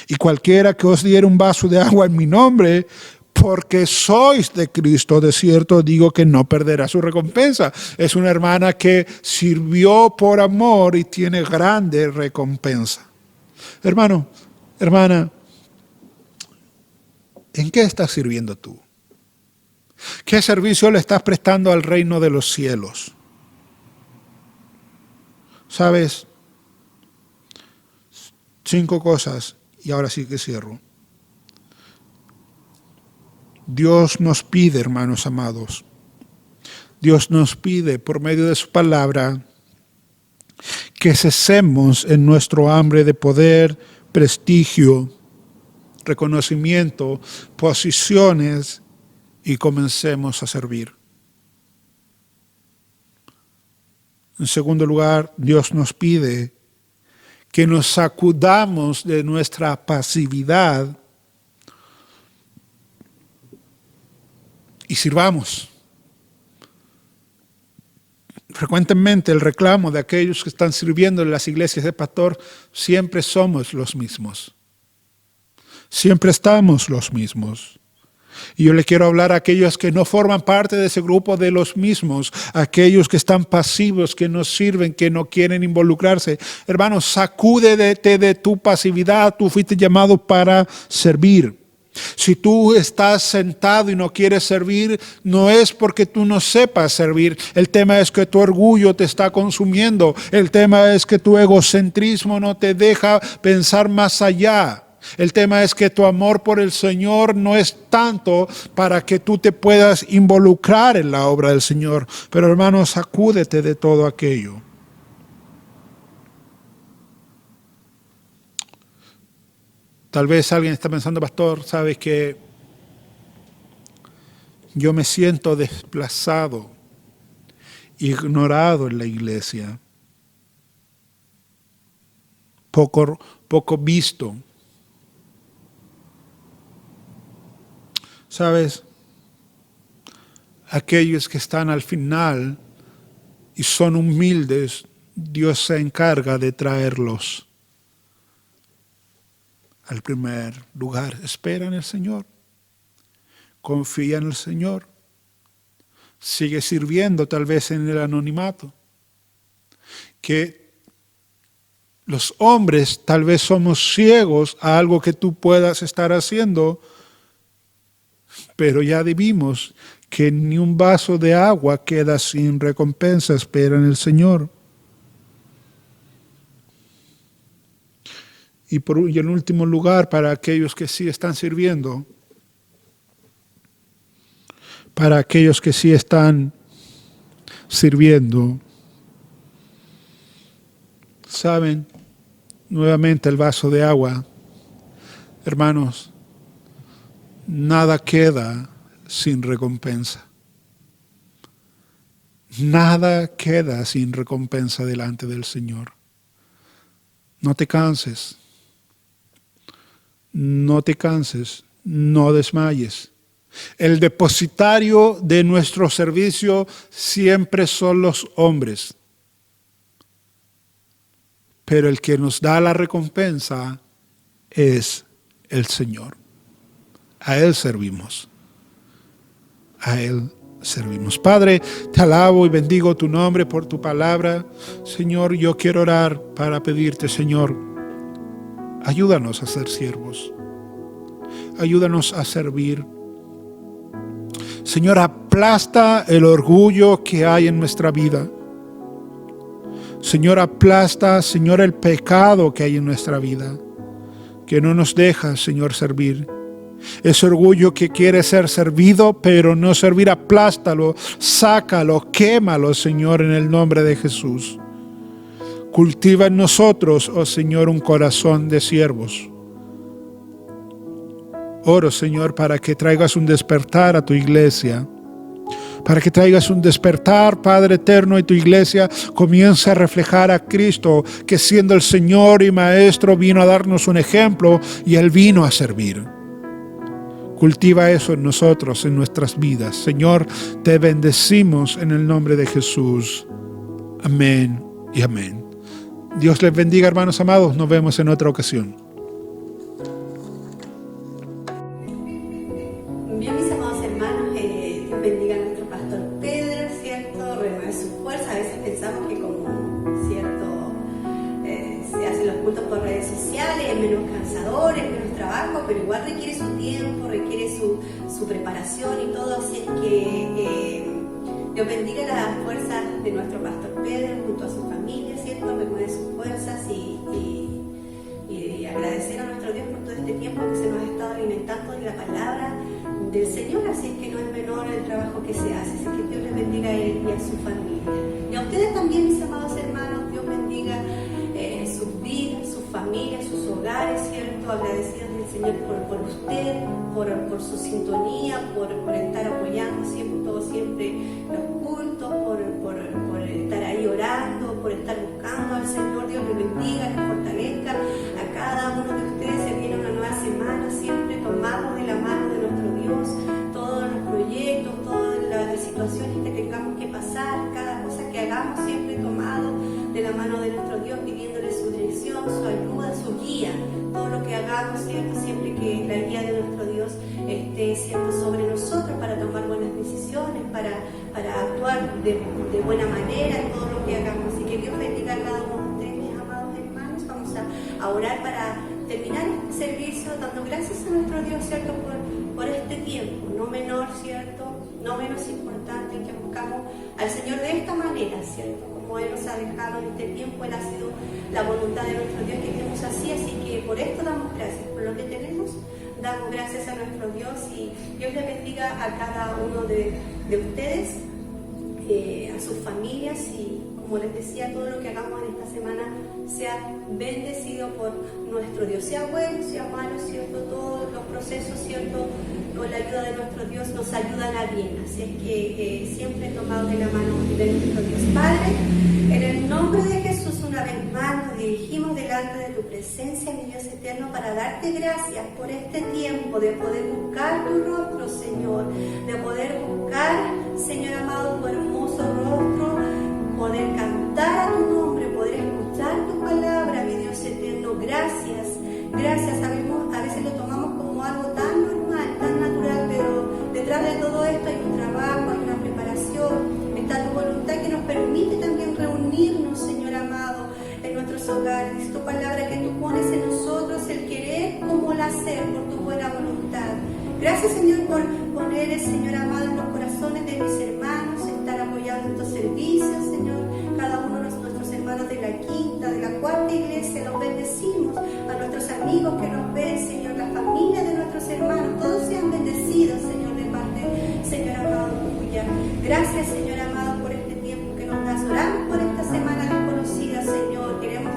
Y cualquiera que os diere un vaso de agua en mi nombre, porque sois de Cristo, de cierto digo que no perderá su recompensa. Es una hermana que sirvió por amor y tiene grande recompensa. Hermano, hermana, ¿en qué estás sirviendo tú? ¿Qué servicio le estás prestando al reino de los cielos? ¿Sabes? 5 cosas, y ahora sí que cierro. Dios nos pide, hermanos amados, Dios nos pide por medio de su palabra que cesemos en nuestro hambre de poder, prestigio, reconocimiento, posiciones y comencemos a servir. En segundo lugar, Dios nos pide que nos sacudamos de nuestra pasividad y sirvamos. Frecuentemente el reclamo de aquellos que están sirviendo en las iglesias de pastor, siempre somos los mismos. Siempre estamos los mismos. Y yo le quiero hablar a aquellos que no forman parte de ese grupo de los mismos, aquellos que están pasivos, que no sirven, que no quieren involucrarse. Hermanos, sacúdete de tu pasividad, tú fuiste llamado para servir. Si tú estás sentado y no quieres servir, no es porque tú no sepas servir. El tema es que tu orgullo te está consumiendo. El tema es que tu egocentrismo no te deja pensar más allá. El tema es que tu amor por el Señor no es tanto para que tú te puedas involucrar en la obra del Señor. Pero hermano, sacúdete de todo aquello. Tal vez alguien está pensando, pastor, sabes que yo me siento desplazado, ignorado en la iglesia, poco visto. ¿Sabes? Aquellos que están al final y son humildes, Dios se encarga de traerlos al primer lugar. Espera en el Señor. Confía en el Señor. Sigue sirviendo tal vez en el anonimato. Que los hombres tal vez somos ciegos a algo que tú puedas estar haciendo, pero ya vimos que ni un vaso de agua queda sin recompensa. Espera en el Señor. Y en último lugar, para aquellos que sí están sirviendo, saben, nuevamente el vaso de agua, hermanos, nada queda sin recompensa. Nada queda sin recompensa delante del Señor. No te canses. No te canses. No desmayes. El depositario de nuestro servicio siempre son los hombres. Pero el que nos da la recompensa es el Señor. A Él servimos. A Él servimos. Padre, te alabo y bendigo tu nombre por tu palabra. Señor, yo quiero orar para pedirte, Señor, ayúdanos a ser siervos. Ayúdanos a servir. Señor, aplasta el orgullo que hay en nuestra vida. Señor, aplasta, Señor, el pecado que hay en nuestra vida, que no nos deja, Señor, servir. Ese orgullo que quiere ser servido, pero no servir, aplástalo, sácalo, quémalo, Señor, en el nombre de Jesús. Cultiva en nosotros, oh Señor, un corazón de siervos. Oro, Señor, para que traigas un despertar a tu iglesia. Para que traigas un despertar, Padre eterno, y tu iglesia comience a reflejar a Cristo, que siendo el Señor y Maestro vino a darnos un ejemplo y Él vino a servir. Cultiva eso en nosotros, en nuestras vidas. Señor, te bendecimos en el nombre de Jesús. Amén y amén. Dios les bendiga, hermanos amados. Nos vemos en otra ocasión. Bien, mis amados hermanos, Dios bendiga a nuestro pastor Pedro, ¿cierto? Renueve su fuerza. A veces pensamos que como, ¿cierto? Se hacen los cultos por redes sociales, es menos cansador, es menos trabajo, pero igual requiere su tiempo, requiere su preparación y todo. Así es que Dios bendiga las fuerzas de nuestro pastor Pedro junto a su familia, ¿cierto? Renueve sus fuerzas y agradecer a nuestro Dios por todo este tiempo que se nos ha estado alimentando de la palabra del Señor. Así es que no es menor el trabajo que se hace. Así que Dios les bendiga a él y a su familia. Y a ustedes también, mis amados hermanos, Dios bendiga sus vidas, sus familias, sus hogares, ¿cierto? Agradecidos del Señor por usted, por su sintonía, por estar apoyando siempre los cultos, por estar ahí orando, por estar buscando al Señor. Dios les bendiga, les fortalezca a cada uno de ustedes. Se viene una nueva semana, siempre tomados de la mano de nuestro Dios, todos los proyectos, todas las situaciones que tengamos que pasar, cada cosa que hagamos, siempre tomados de la mano de nuestro Dios, pidiéndole su dirección, su ayuda, su guía. Todo lo que hagamos, ¿cierto? Siempre que la guía de nuestro Dios esté siempre sobre nosotros para tomar buenas decisiones, para actuar de buena manera en todo lo que hagamos. Así que Dios bendiga a cada uno de ustedes, mis amados hermanos. Vamos a orar para terminar este servicio, dando gracias a nuestro Dios, ¿cierto? Por este tiempo, no menor, ¿cierto? ¿cierto? No menos importante, que buscamos al Señor de esta manera, ¿cierto? Como Él nos ha dejado en este tiempo, Él ha sido la voluntad de nuestro Dios que estemos así, así que por esto damos gracias, por lo que tenemos, damos gracias a nuestro Dios y Dios les bendiga a cada uno de ustedes, a sus familias y como les decía, todo lo que hagamos en esta semana sea bendecido por nuestro Dios, sea bueno, sea malo, ¿cierto? Todos los procesos, ¿cierto? Con la ayuda de nuestro Dios nos ayudan a bien, así es que siempre tomados de la mano de nuestro Dios. Padre, en el nombre de Jesús una vez más nos dirigimos delante de tu presencia, mi Dios eterno, para darte gracias por este tiempo de poder buscar tu rostro, Señor, de poder buscar, Señor amado, tu hermoso rostro, poder cantar a tu nombre, poder escuchar tu palabra, mi Dios eterno. Gracias, gracias. Sabemos, a veces lo tomamos como algo tan normal, tan natural, pero detrás de todo esto hay un trabajo, hay una preparación, está tu voluntad que nos permite también reunirnos, Señor amado, en nuestros hogares. Es tu palabra que tú pones en nosotros el querer como el hacer por tu buena voluntad. Gracias, Señor, por poner, Señor amado, en los corazones de mis hermanos, estar apoyando estos servicios, Señor. Cada uno de nuestros hermanos de la quinta, de la cuarta iglesia, los bendecimos. A nuestros amigos que nos ven, Señor, la familia de nuestros hermanos, todos sean bendecidos, Señor, de parte, Señor amado, tuya. Gracias, Señor amado, por este tiempo que nos das. Oramos por esta semana desconocida, Señor. Queremos,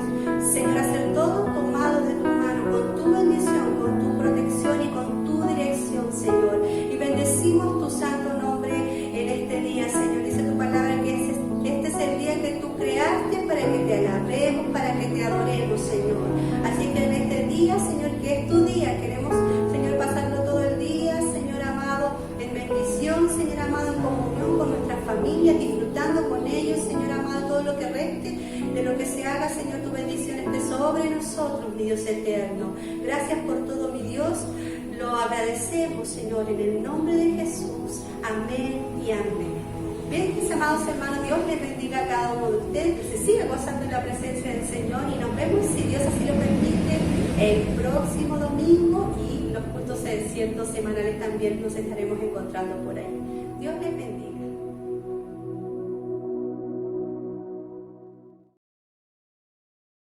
Señor, hacer todo tomado de tu mano, con tu bendición, con tu protección y con tu dirección, Señor. Y bendecimos tu santo nombre en este día, Señor. Dice tu palabra que este es el día que tú creaste para que te alabemos, para que te adoremos, Señor. Así que en este día, Señor, que es tu día, queremos, Señor, pasarlo todo el día, Señor amado, en bendición, Señor amado, en comunión con nuestras familias, disfrutando con ellos, Señor amado, todo lo que reste, de lo que se haga, Señor, tu bendición esté sobre nosotros, mi Dios eterno. Gracias por todo, mi Dios. Lo agradecemos, Señor, en el nombre de Jesús. Amén y amén. Bien, mis amados hermanos, Dios les bendiga a cada uno de ustedes, que se siga gozando en la presencia del Señor y nos vemos, si Dios así lo permite, el próximo domingo y los cultos semanales también nos estaremos encontrando por ahí. Dios les bendiga.